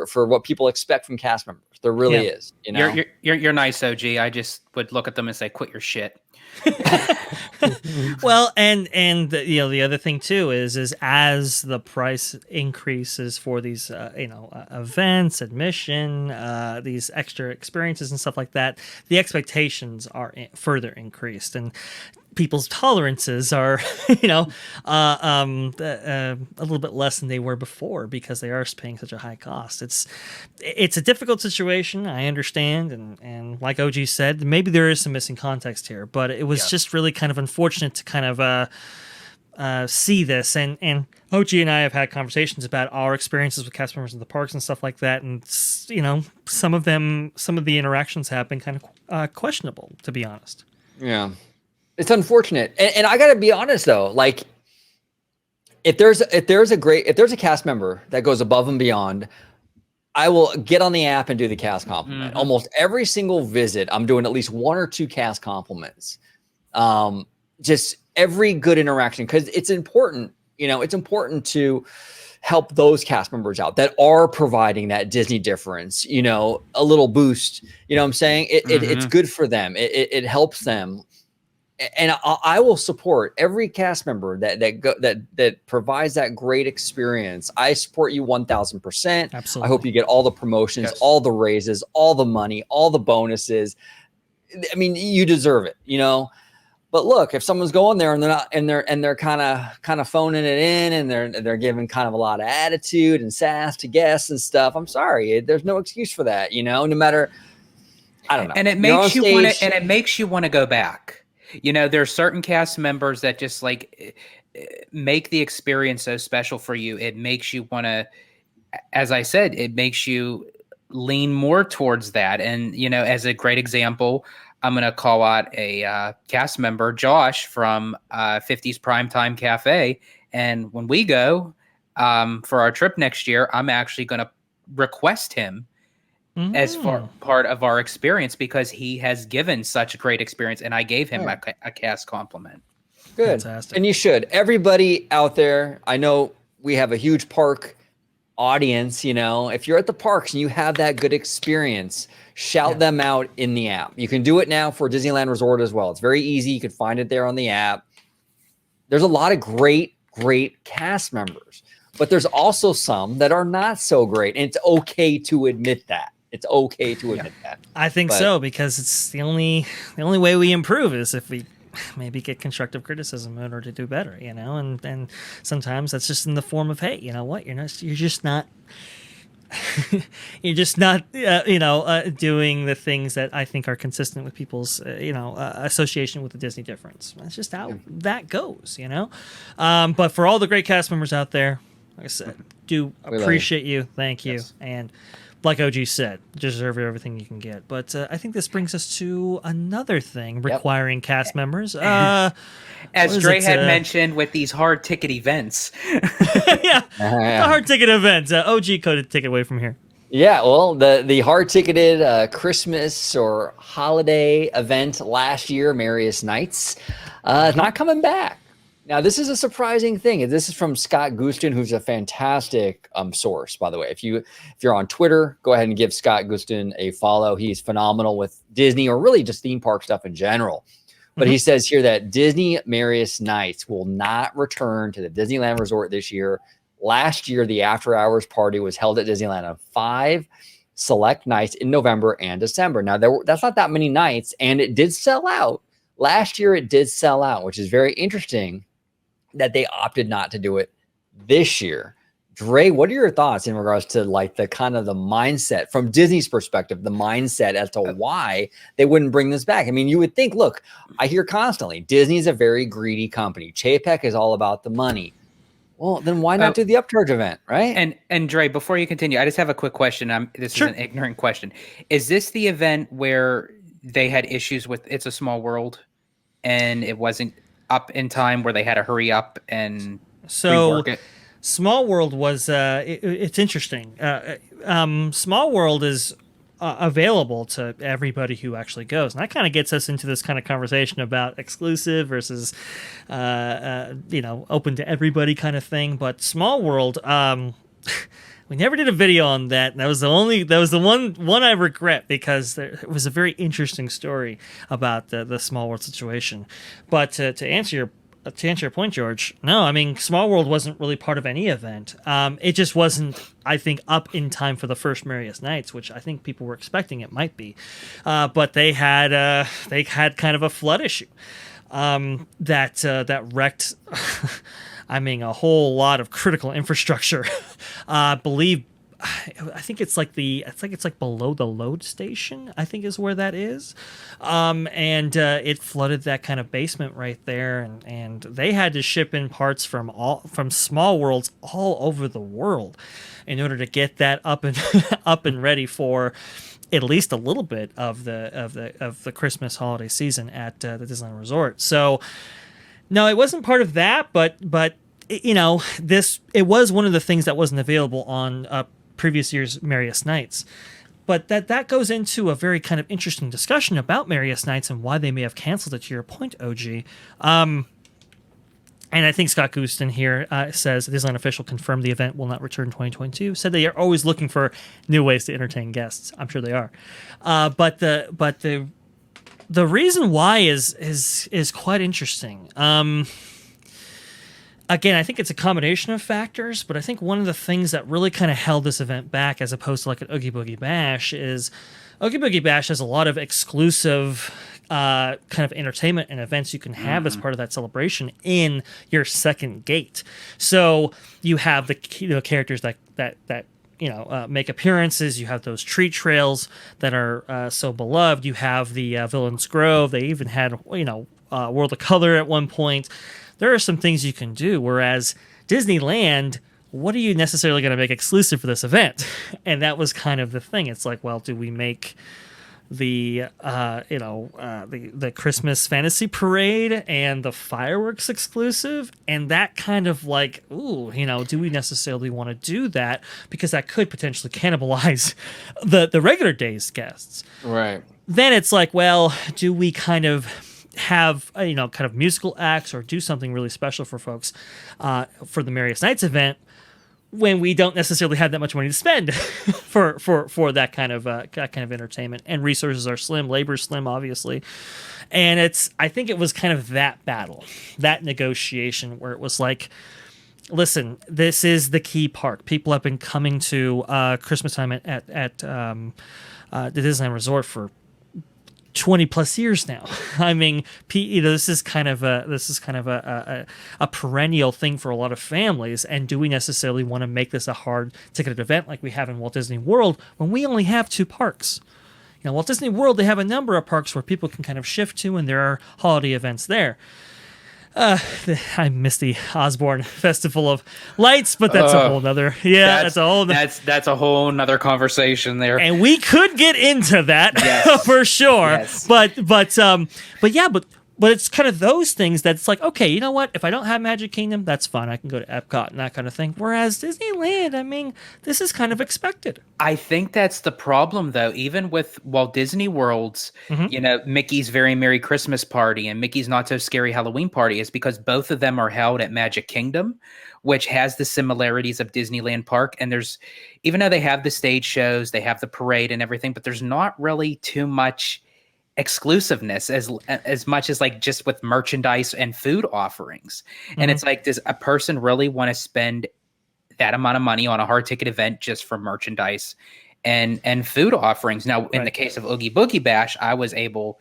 for what people expect from cast members. There really Yeah. is. You know, You're nice, OG. I just would look at them and say, "Quit your shit." Well, and the other thing too is as the price increases for these events, admission, these extra experiences and stuff like that, the expectations are further increased, and people's tolerances are a little bit less than they were before because they are paying such a high cost. It's a difficult situation, I understand, and like OG said, maybe there is some missing context here, but it was just really kind of unfortunate to kind of see this, and OG and I have had conversations about our experiences with cast members in the parks and stuff like that, and some of the interactions have been kind of questionable, to be honest. Yeah. It's unfortunate. And I gotta be honest though, like if there's a cast member that goes above and beyond, I will get on the app and do the cast compliment. Almost every single visit, I'm doing at least 1 or 2 cast compliments. Just every good interaction, because it's important, it's important to help those cast members out that are providing that Disney difference, a little boost. You know what I'm saying? It's good for them. It helps them. And I will support every cast member that provides that great experience. I support you 1,000%. Absolutely. I hope you get all the promotions, all the raises, all the money, all the bonuses. I mean, you deserve it, But look, if someone's going there and they're not, and they're kind of phoning it in, and they're giving kind of a lot of attitude and sass to guests and stuff, I'm sorry, there's no excuse for that, no matter. I don't know. And it makes you want to. And it makes you want to go back. There are certain cast members that just make the experience so special for you. It makes you want to, as I said, it makes you lean more towards that. And, as a great example, I'm going to call out a cast member, Josh from 50s Primetime Cafe. And when we go for our trip next year, I'm actually going to request him as part of our experience, because he has given such a great experience, and I gave him a cast compliment. Good. Fantastic. And you should. Everybody out there, I know we have a huge park audience, if you're at the parks and you have that good experience, shout them out in the app. You can do it now for Disneyland Resort as well. It's very easy. You can find it there on the app. There's a lot of great cast members, but there's also some that are not so great, and it's okay to admit that. It's okay to admit that. I think so, because it's the only way we improve is if we maybe get constructive criticism in order to do better, and sometimes that's just in the form of, hey, you know what, you're just not doing the things that I think are consistent with people's association with the Disney difference. That's just how that goes, but for all the great cast members out there, like I said, do appreciate you. Thank you. And like OG said, deserve everything you can get. But I think this brings us to another thing requiring cast members. As Dre had mentioned with these hard ticket events. The hard ticket events. OG coded ticket away from here. Yeah, well, the hard ticketed Christmas or holiday event last year, Marius Knights, is not coming back. Now, this is a surprising thing. This is from Scott Gustin, who's a fantastic source, by the way. If you're on Twitter, go ahead and give Scott Gustin a follow. He's phenomenal with Disney, or really just theme park stuff in general. But he says here that Disney Marius Knights will not return to the Disneyland Resort this year. Last year, the after-hours party was held at Disneyland on 5 select nights in November and December. Now, that's not that many nights, and it did sell out. Last year, it did sell out, which is very interesting that they opted not to do it this year. Dre, what are your thoughts in regards to the kind of the mindset from Disney's perspective, the mindset as to why they wouldn't bring this back? I mean, you would think, look, I hear constantly, Disney's a very greedy company. Chapek is all about the money. Well, then why not do the upcharge event, right? And Dre, before you continue, I just have a quick question. This is an ignorant question. Is this the event where they had issues with It's a Small World and it wasn't up in time, where they had to hurry up and rework it? Small World was it's interesting. Small World is available to everybody who actually goes, and that kind of gets us into this kind of conversation about exclusive versus open to everybody kind of thing. But Small World, We never did a video on that. And that was the one I regret, because it was a very interesting story about the Small World situation. But to answer your point, George, no, I mean, Small World wasn't really part of any event. It just wasn't, I think, up in time for the first Marius Knights, which I think people were expecting it might be. But they had kind of a flood issue that wrecked. I mean, a whole lot of critical infrastructure. I think it's like below the load station, I think is where that is. And it flooded that kind of basement right there. And they had to ship in parts from Small Worlds all over the world in order to get that up and ready for at least a little bit of the Christmas holiday season at the Disneyland Resort. So no, it wasn't part of that, but you know, it was one of the things that wasn't available on previous year's Marius Knights. But that goes into a very kind of interesting discussion about Marius Knights and why they may have canceled it, to your point, OG. And I think Scott Gooston here says, Disneyland official confirmed the event will not return in 2022. Said they are always looking for new ways to entertain guests. I'm sure they are. But the reason why is quite interesting. Again, I think it's a combination of factors, but I think one of the things that really kind of held this event back, as opposed to like an Oogie Boogie Bash, is Oogie Boogie Bash has a lot of exclusive kind of entertainment and events you can have as part of that celebration in your second gate. So you have the characters that make appearances. You have those treat trails that are so beloved. You have the Villain's Grove. They even had World of Color at one point. There are some things you can do, whereas Disneyland, what are you necessarily going to make exclusive for this event? And that was kind of the thing. It's like, well, do we make the Christmas Fantasy Parade and the fireworks exclusive? And that kind of like, do we necessarily want to do that? Because that could potentially cannibalize the regular day's guests. Right. Then it's like, well, do we kind of have kind of musical acts or do something really special for folks for the Marius Knights event when we don't necessarily have that much money to spend for that kind of entertainment, and resources are slim, labor's slim, obviously. And I think it was kind of that battle, that negotiation, where it was like, listen, this is the key park. People have been coming to Christmas time at the Disneyland Resort for 20 plus years now. I mean, this is kind of a perennial thing for a lot of families. And do we necessarily want to make this a hard ticketed event like we have in Walt Disney World when we only have 2 parks? Walt Disney World, they have a number of parks where people can kind of shift to, and there are holiday events there. I miss the Osborne Festival of Lights, but that's a whole nother. Yeah, that's a whole nother conversation there. And we could get into that, yes, for sure. Yes. But it's kind of those things that's like, okay, you know what? If I don't have Magic Kingdom, that's fine. I can go to Epcot and that kind of thing. Whereas Disneyland, I mean, this is kind of expected. I think that's the problem, though. Even with Walt Disney World's, Mickey's Very Merry Christmas Party and Mickey's Not So Scary Halloween Party, is because both of them are held at Magic Kingdom, which has the similarities of Disneyland Park. And even though they have the stage shows, they have the parade and everything, but there's not really too much exclusiveness as much as like just with merchandise and food offerings. And it's like, does a person really want to spend that amount of money on a hard ticket event just for merchandise and food offerings? Now, in the case of Oogie Boogie Bash, I was able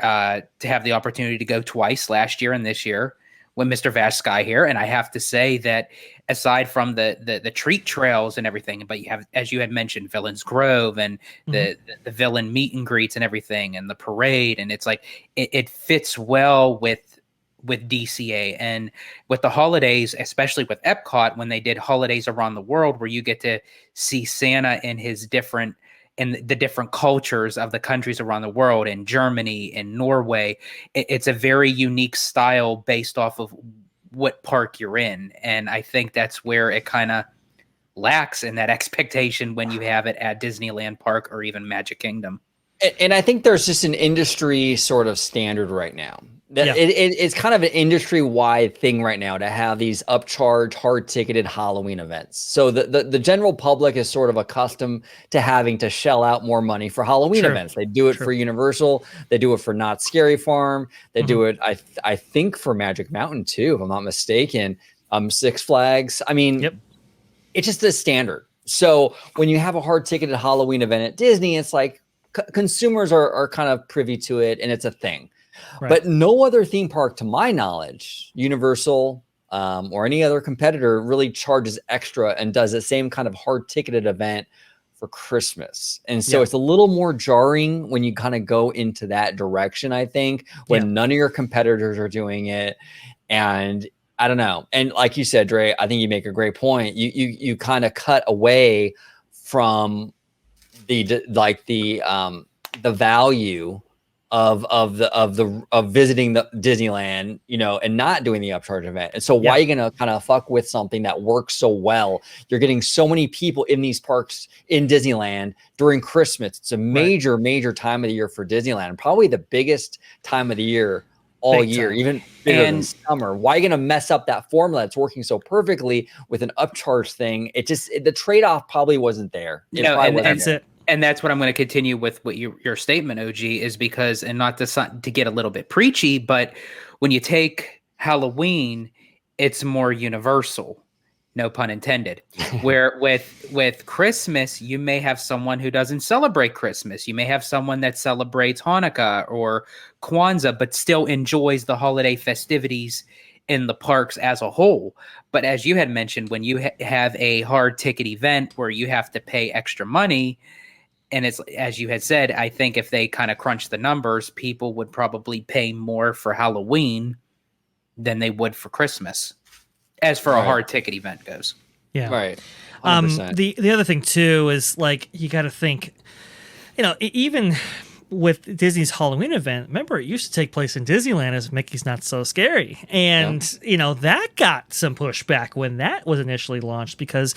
to have the opportunity to go twice, last year and this year, with Mr. Vash Sky here. And I have to say that aside from the treat trails and everything, but you have, as you had mentioned, Villain's Grove and the villain meet and greets and everything, and the parade. And it's like, it fits well with DCA and with the holidays, especially with Epcot, when they did holidays around the world, where you get to see Santa in the different cultures of the countries around the world, in Germany, in Norway. It's a very unique style based off of what park you're in. And I think that's where it kind of lacks in that expectation when you have it at Disneyland Park or even Magic Kingdom. And I think there's just an industry sort of standard right now Yeah. It's kind of an industry-wide thing right now to have these upcharge, hard-ticketed Halloween events. So the general public is sort of accustomed to having to shell out more money for Halloween True. events. They do it True. for Universal. They do it for Not Scary Farm. They Mhm. do it, I think, for Magic Mountain too, if I'm not mistaken. Six Flags. I mean, Yep. it's just the standard. So when you have a hard-ticketed Halloween event at Disney, it's like consumers are kind of privy to it, and it's a thing. Right. But no other theme park, to my knowledge, Universal or any other competitor, really charges extra and does the same kind of hard-ticketed event for Christmas. And so it's a little more jarring when you kind of go into that direction, I think, when none of your competitors are doing it. And I don't know. And like you said, Dre, I think you make a great point. You kind of cut away from the value of visiting the Disneyland, and not doing the upcharge event. And so why are you going to kind of fuck with something that works so well? You're getting so many people in these parks in Disneyland during Christmas. It's a major time of the year for Disneyland, probably the biggest time of the year all year, even bigger than summer. Why are you going to mess up that formula that's working so perfectly with an upcharge thing? The trade-off probably wasn't there. And that's what I'm going to continue with what your statement, OG, is because, and not to get a little bit preachy, but when you take Halloween, it's more universal, no pun intended. Where with Christmas, you may have someone who doesn't celebrate Christmas. You may have someone that celebrates Hanukkah or Kwanzaa, but still enjoys the holiday festivities in the parks as a whole. But as you had mentioned, when you have a hard ticket event where you have to pay extra money, and it's, as you had said, I think if they kind of crunch the numbers, people would probably pay more for Halloween than they would for Christmas, as for a hard ticket event goes. Yeah. Right. 100%. The other thing too is, like, you got to think, even with Disney's Halloween event, remember it used to take place in Disneyland as Mickey's Not So Scary. And, that got some pushback when that was initially launched, because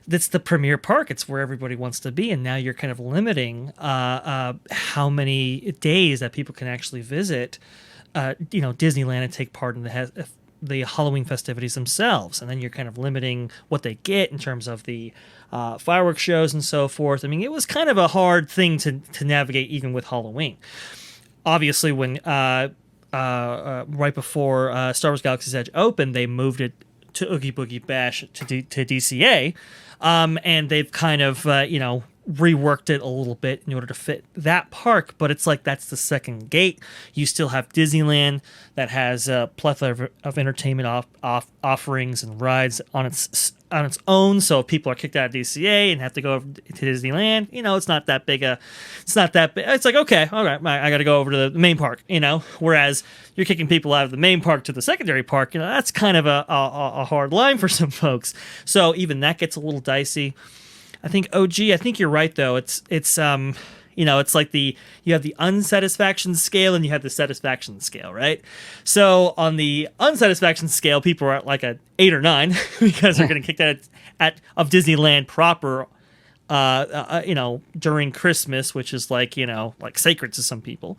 that's the premier park. It's where everybody wants to be. And now you're kind of limiting how many days that people can actually visit, Disneyland and take part in the Halloween festivities themselves. And then you're kind of limiting what they get in terms of the fireworks shows and so forth. I mean, it was kind of a hard thing to navigate even with Halloween. Obviously, when right before Star Wars Galaxy's Edge opened, they moved it to Oogie Boogie Bash to DCA. And they've kind of, reworked it a little bit in order to fit that park, but it's like that's the second gate. You still have Disneyland that has a plethora of entertainment offerings and rides on its own. So if people are kicked out of DCA and have to go over to Disneyland, it's not that big. It's like, okay, all right, I got to go over to the main park. Whereas you're kicking people out of the main park to the secondary park. That's kind of a hard line for some folks. So even that gets a little dicey. I think you're right though. It's like you have the unsatisfaction scale and you have the satisfaction scale, right? So on the unsatisfaction scale, people are at like a 8 or 9 because they're getting kicked out of Disneyland proper, during Christmas, which is like sacred to some people.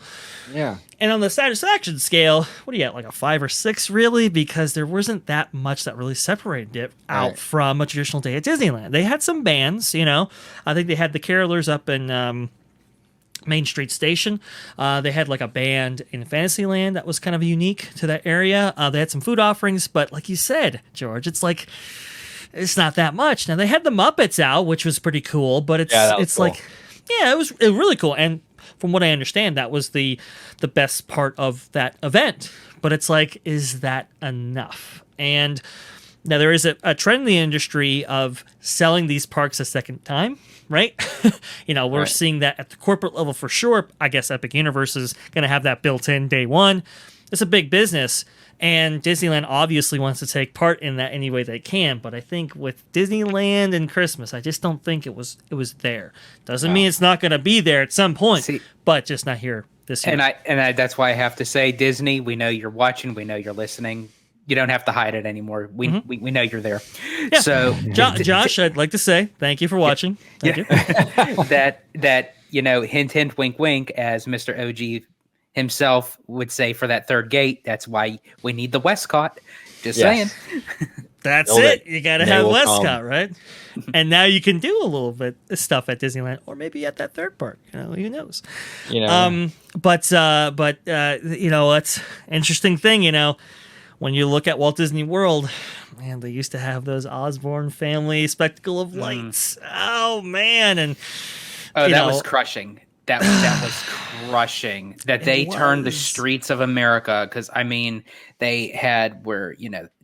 Yeah. And on the satisfaction scale, what do you get, like a 5 or 6 really? Because there wasn't that much that really separated it out from a traditional day at Disneyland. They had some bands, I think they had the Carolers up in Main Street Station. They had like a band in Fantasyland that was kind of unique to that area. They had some food offerings, but like you said, George, it's not that much. Now they had the Muppets out, which was pretty cool, but it was really cool. And from what I understand, that was the best part of that event. But it's like, is that enough? And now there is a trend in the industry of selling these parks a second time, right? We're seeing that at the corporate level for sure. I guess Epic Universe is going to have that built in day one. It's a big business. And Disneyland obviously wants to take part in that any way they can, but I think with Disneyland and Christmas, I just don't think it was there. Doesn't mean it's not going to be there at some point, but just not here this year. And I that's why I have to say, Disney, we know you're watching, we know you're listening. You don't have to hide it anymore. We know you're there. Yeah. So, Josh, I'd like to say thank you for watching. Thank you. that hint, hint, wink, wink, as Mr. OG himself would say for that third gate, that's why we need the Westcott. Just Yes. saying. That's Build it. it. You got to They have will Westcott, right? And now you can do a little bit of stuff at Disneyland, or maybe at that third park. Who knows? But it's interesting thing. When you look at Walt Disney World, man, they used to have those Osborne family spectacle of lights. Oh man, and that was crushing. That was crushing. That they turned the streets of America, because they had where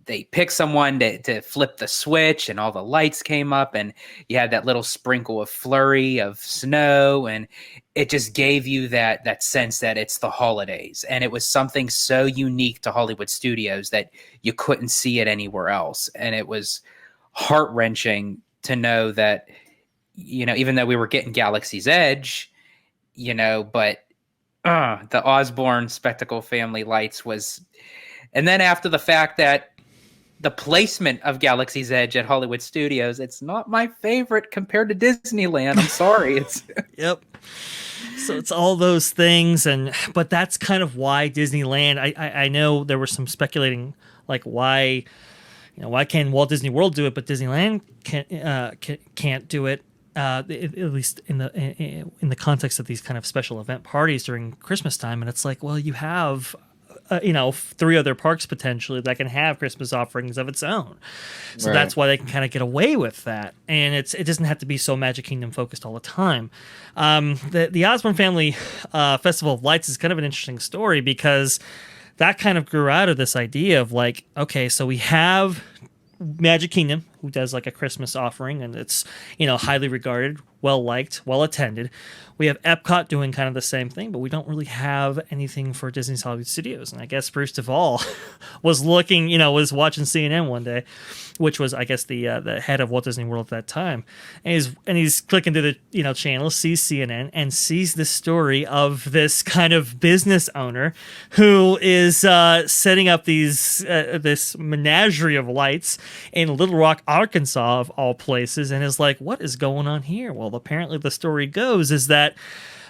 they picked someone to flip the switch, and all the lights came up, and you had that little sprinkle of flurry of snow, and it just gave you that sense that it's the holidays. And it was something so unique to Hollywood Studios that you couldn't see it anywhere else. And it was heart-wrenching to know that, even though we were getting Galaxy's Edge, but the Osborne Spectacle Family Lights was... And then after the fact that the placement of Galaxy's Edge at Hollywood Studios, it's not my favorite compared to Disneyland. I'm sorry. It's Yep. So it's all those things, but that's kind of why Disneyland. I know there was some speculating, like why can Walt Disney World do it, but Disneyland can't do it. At least in the context of these kind of special event parties during Christmas time, and it's like, well, you have 3 other parks potentially that can have Christmas offerings of its own. So that's why they can kind of get away with that. And it doesn't have to be so Magic Kingdom focused all the time. The Osborne Family Festival of Lights is kind of an interesting story, because that kind of grew out of this idea of like, okay, so we have Magic Kingdom, who does like a Christmas offering, and it's highly regarded, well liked, well attended. We have Epcot doing kind of the same thing, but we don't really have anything for Disney's Hollywood Studios. And I guess Bruce Duvall was watching CNN one day, which was, I guess, the head of Walt Disney World at that time, and he's clicking to the channel, sees CNN, and sees the story of this kind of business owner who is setting up this menagerie of lights in Little Rock, Arkansas, of all places, and is like, what is going on here? Well, apparently the story goes is that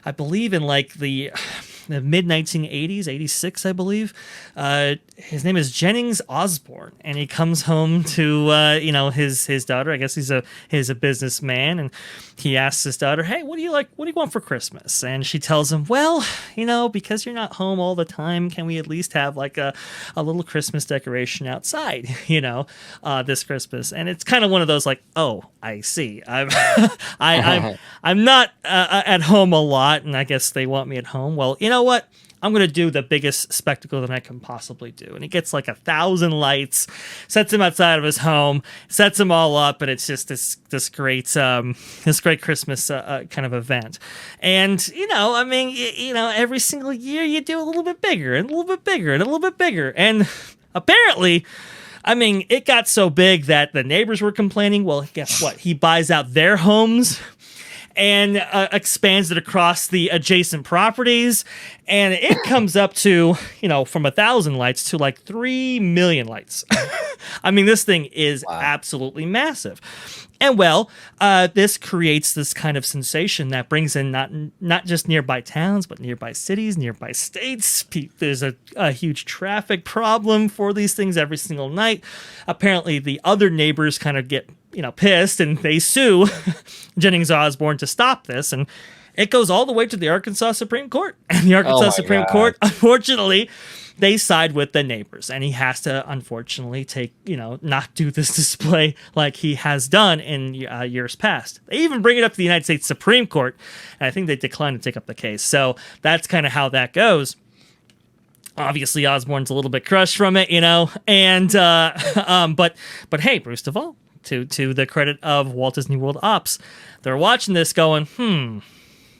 I believe in like the mid 1980s, 86, I believe. His name is Jennings Osborne, and he comes home to his daughter. I guess he's a businessman, and he asks his daughter, "Hey, what do you like? What do you want for Christmas?" And she tells him, "Well, because you're not home all the time, can we at least have like a little Christmas decoration outside? This Christmas?" And it's kind of one of those like, "Oh, I see. I'm not at home a lot, and I guess they want me at home. Well, you know what? I'm going to do the biggest spectacle that I can possibly do." And he gets like 1,000 lights, sets them outside of his home, sets them all up, and it's just this great Christmas kind of event. And, every single year you do a little bit bigger and a little bit bigger and a little bit bigger. And apparently, it got so big that the neighbors were complaining. Well, guess what? He buys out their homes and expands it across the adjacent properties, and it comes up to, from 1,000 lights to like 3 million lights. This thing is absolutely massive. And this creates this kind of sensation that brings in not just nearby towns, but nearby cities, nearby states. There's a huge traffic problem for these things every single night. Apparently, the other neighbors kind of get pissed, and they sue Jennings Osborne to stop this, and it goes all the way to the Arkansas Supreme Court. And the Arkansas Supreme Court, unfortunately, they side with the neighbors, and he has to, unfortunately, not do this display like he has done in years past. They even bring it up to the United States Supreme Court, and I think they declined to take up the case. So that's kind of how that goes. Obviously, Osborne's a little bit crushed from it, and but hey, Bruce Duvall, to the credit of Walt Disney World Ops, they're watching this going,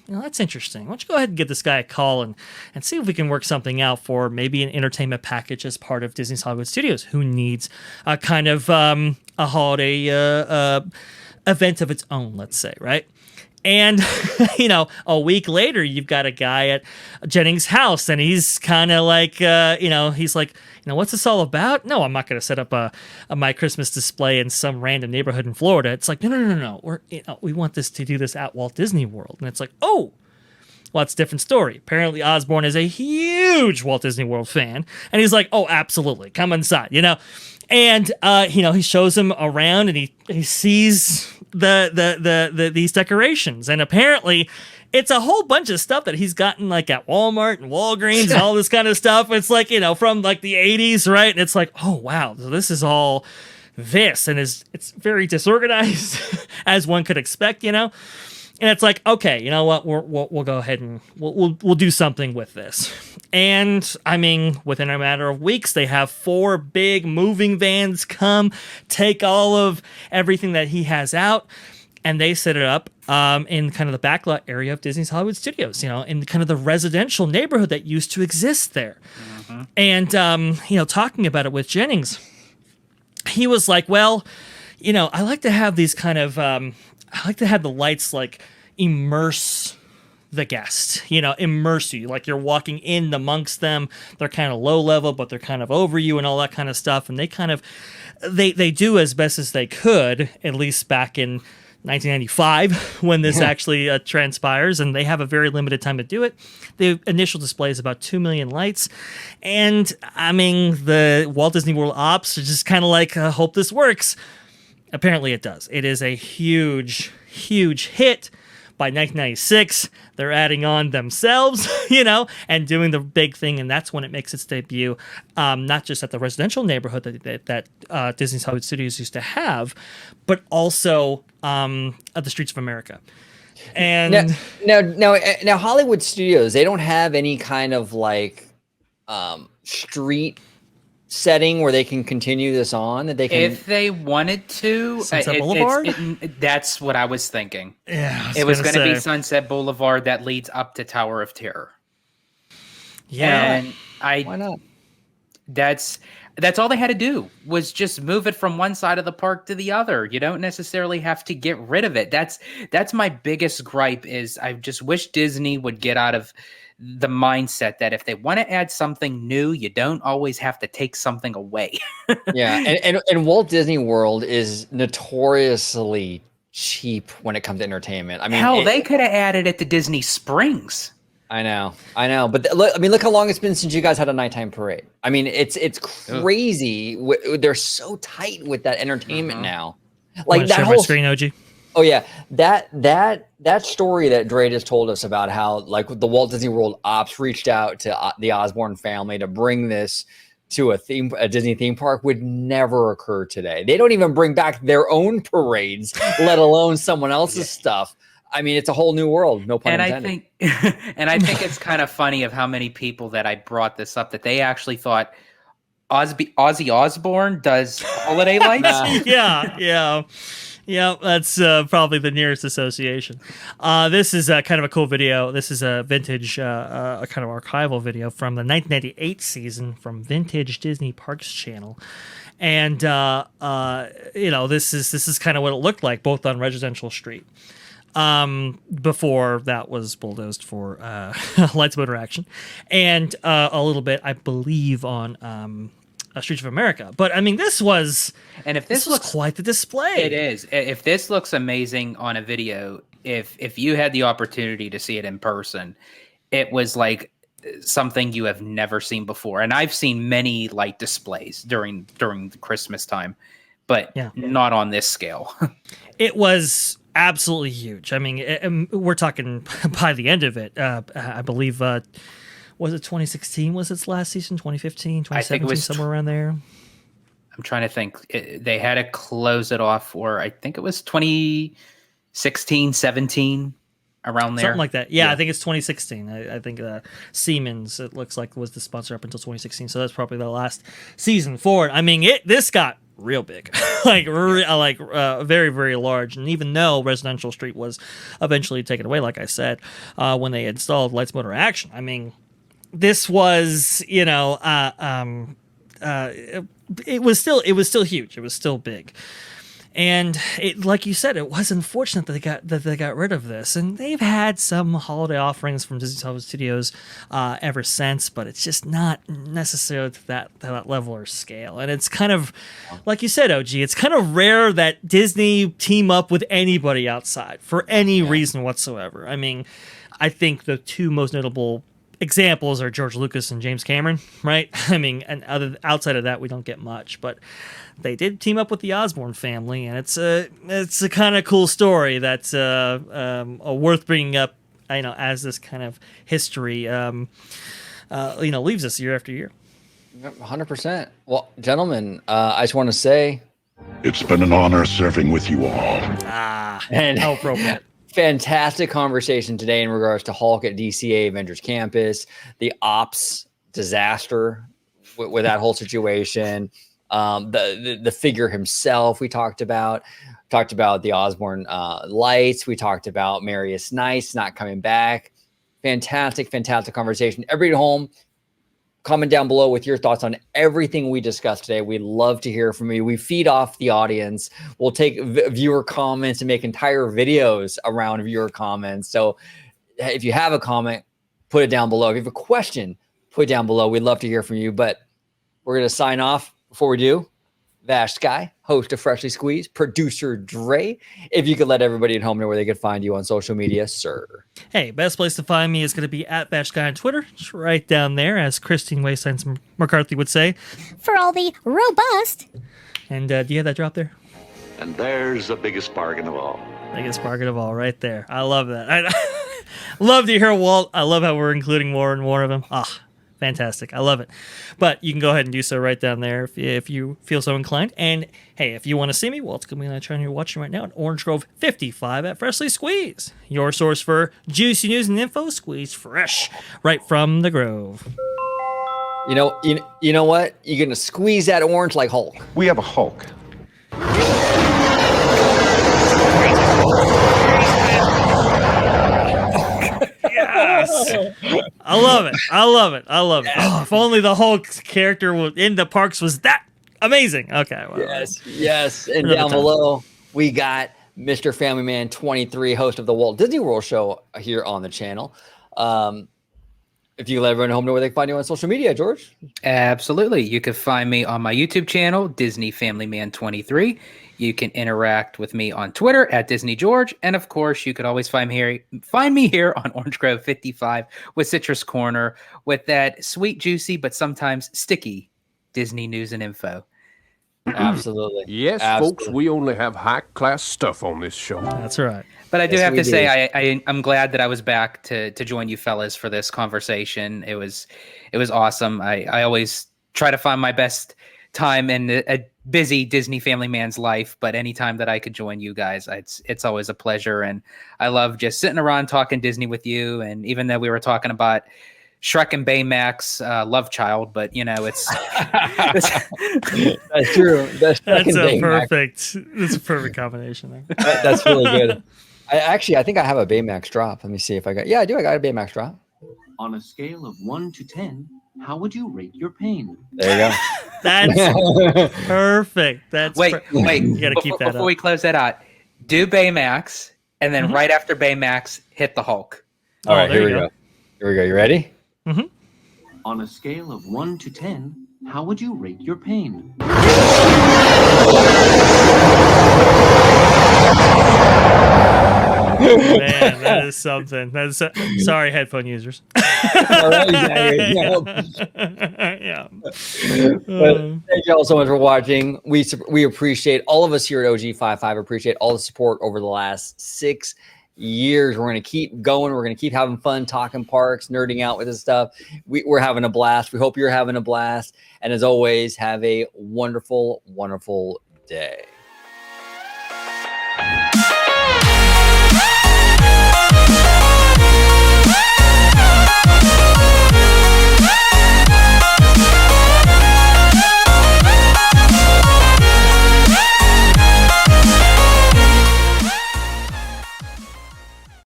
that's interesting. Why don't you go ahead and give this guy a call and see if we can work something out for maybe an entertainment package as part of Disney's Hollywood Studios, who needs a kind of a holiday event of its own, let's say, right? And, a week later, you've got a guy at Jennings' house, and he's kind of like, he's like, what's this all about? No, I'm not going to set up my Christmas display in some random neighborhood in Florida. It's like, no. We want this to do this at Walt Disney World. And it's like, oh, Well, that's a different story. Apparently, Osborne is a huge Walt Disney World fan, and he's like, "Oh, absolutely, come inside," And he shows him around, and he sees these decorations, and apparently, it's a whole bunch of stuff that he's gotten like at Walmart and Walgreens and all this kind of stuff. It's like from like the 80s, right? And it's like, oh wow, so this is all this, and it's very disorganized, as one could expect, And it's like, okay, you know what? We'll go ahead and we'll do something with this. And I mean, within a matter of weeks, they have 4 big moving vans come take all of everything that he has out, and they set it up in kind of the backlot area of Disney's Hollywood Studios, in kind of the residential neighborhood that used to exist there. Mm-hmm. And talking about it with Jennings, he was like, well, I like to have these kind of I like to have the lights like immerse the guest, immerse you, like you're walking in amongst them. They're kind of low level, but they're kind of over you and all that kind of stuff. And they kind of, they do as best as they could, at least back in 1995 when this actually transpires, and they have a very limited time to do it. The initial display is about 2 million lights. And I mean, the Walt Disney World ops are just kind of like, hope this works. Apparently it does. It is a huge, huge hit. By 1996, they're adding on themselves, and doing the big thing, and that's when it makes its debut, not just at the residential neighborhood that Disney's Hollywood Studios used to have, but also at the streets of America. And now Hollywood Studios, they don't have any kind of like street setting where they can continue this on, that they can, if they wanted to. Sunset Boulevard? That's what I was thinking. Yeah, it was going to be Sunset Boulevard that leads up to Tower of Terror. Yeah, and why not? That's all they had to do, was just move it from one side of the park to the other. You don't necessarily have to get rid of it. That's my biggest gripe, is I just wish Disney would get out of the mindset that if they want to add something new, you don't always have to take something away. Yeah, and Walt Disney World is notoriously cheap when it comes to entertainment. I mean, hell, they could have added it to Disney Springs. I know, but look how long it's been since you guys had a nighttime parade. I mean, it's crazy. They're so tight with that entertainment now. Like that whole screen, OG. Oh yeah, that story that Dre just told us about how like the Walt Disney World ops reached out to the Osborne family to bring this to a Disney theme park would never occur today. They don't even bring back their own parades, let alone someone else's stuff. I mean, it's a whole new world. No pun intended. I think it's kind of funny of how many people that I brought this up that they actually thought Ozzy Osbourne does holiday lights. Yeah, that's probably the nearest association. This is kind of a cool video. This is a vintage, a kind of archival video from the 1998 season from Vintage Disney Parks channel. And, this is kind of what it looked like, both on Residential Street. Before that was bulldozed for Lights Motor Action. And a little bit, I believe, on Streets of America. But I mean, this was quite the display. It is. If this looks amazing on a video, if you had the opportunity to see it in person, it was like something you have never seen before. And I've seen many light displays during the Christmas time, but not on this scale. It was absolutely huge. I mean, we're talking by the end of it, I believe, was it 2016 was its last season? 2015, 2017, somewhere around there? I'm trying to think. They had to close it off, or I think it was 2016, 17, around there. Something like that. Yeah, I think it's 2016. I think Siemens, it looks like, was the sponsor up until 2016. So that's probably the last season for it. I mean, this got real big, very, very large. And even though Residential Street was eventually taken away, like I said, when they installed Lights Motor Action, I mean, this was, it was still huge. It was still big. And it, like you said, it was unfortunate that they got rid of this. And they've had some holiday offerings from Disney Television Studios ever since, but it's just not necessarily to that level or scale. And it's kind of, like you said, OG, it's kind of rare that Disney team up with anybody outside for any reason whatsoever. I mean, I think the two most notable examples are George Lucas and James Cameron, right? I mean, and outside of that, we don't get much, but they did team up with the Osborne family, and it's a kind of cool story that's worth bringing up, as this kind of history, leaves us year after year. 100%. Well, gentlemen, I just want to say it's been an honor serving with you all. And how appropriate. Fantastic conversation today in regards to Hulk at DCA Avengers Campus, the ops disaster with that whole situation, the figure himself we talked about the Osborne Lights, we talked about Marius Knights not coming back. Fantastic conversation. Everybody at home, comment down below with your thoughts on everything we discussed today. We'd love to hear from you. We feed off the audience. We'll take viewer comments and make entire videos around viewer comments. So if you have a comment, put it down below. If you have a question, put it down below. We'd love to hear from you. But we're going to sign off. Before we do, Vash Sky, host of Freshly Squeezed, producer Dre. If you could let everybody at home know where they could find you on social media, sir. Hey, best place to find me is going to be at Vash Sky on Twitter. It's right down there, as Christine Wastelands McCarthy would say. For all the robust. And do you have that drop there? And there's the biggest bargain of all. Biggest bargain of all, right there. I love that. I love to hear Walt. I love how we're including more and more of him. Fantastic. I love it. But you can go ahead and do so right down there if you feel so inclined. And hey, if you want to see me, well, it's going to be on the channel you're watching right now at Orange Grove 55 at Freshly Squeezed. Your source for juicy news and info, squeezed fresh right from the Grove. You know what? You're going to squeeze that orange like Hulk. We have a Hulk. Yes. I love it. Oh, if only the Hulk character in the parks was that amazing. Okay. Well, yes. And down below, we got Mr. Family Man 23, host of the Walt Disney World Show here on the channel. If you let everyone at home know where they can find you on social media, George. Absolutely. You can find me on my YouTube channel, Disney Family Man 23. You can interact with me on Twitter at Disney George. And of course, you could always find me here on Orange Grove 55 with Citrus Corner with that sweet, juicy, but sometimes sticky Disney news and info. Absolutely. Yes, folks, we only have high-class stuff on this show. That's right. But I do have to say, I'm glad that I was back to join you fellas for this conversation. It was awesome. I always try to find my best time in a busy Disney family man's life, but anytime that I could join you guys, it's always a pleasure. And I love just sitting around talking Disney with you. And even though we were talking about Shrek and Baymax, love child, but it's that's true. That's a perfect combination there. That's really good. I think I have a Baymax drop. Let me see if I got. Yeah, I do. I got a Baymax drop. On a scale of 1 to 10, how would you rate your pain? There you go. That's perfect. Wait. You got to keep that up. Before we close that out, do Baymax, and then right after Baymax, hit the Hulk. All right, here we go. Here we go. You ready? Mm-hmm. On a scale of 1 to 10, how would you rate your pain? Man, that is something. Sorry, headphone users. Yeah. Thank you all so much for watching. We appreciate all of us here at OG55. Appreciate all the support over the last 6 years. We're going to keep going. We're going to keep having fun, talking parks, nerding out with this stuff. We're having a blast. We hope you're having a blast. And as always, have a wonderful, wonderful day.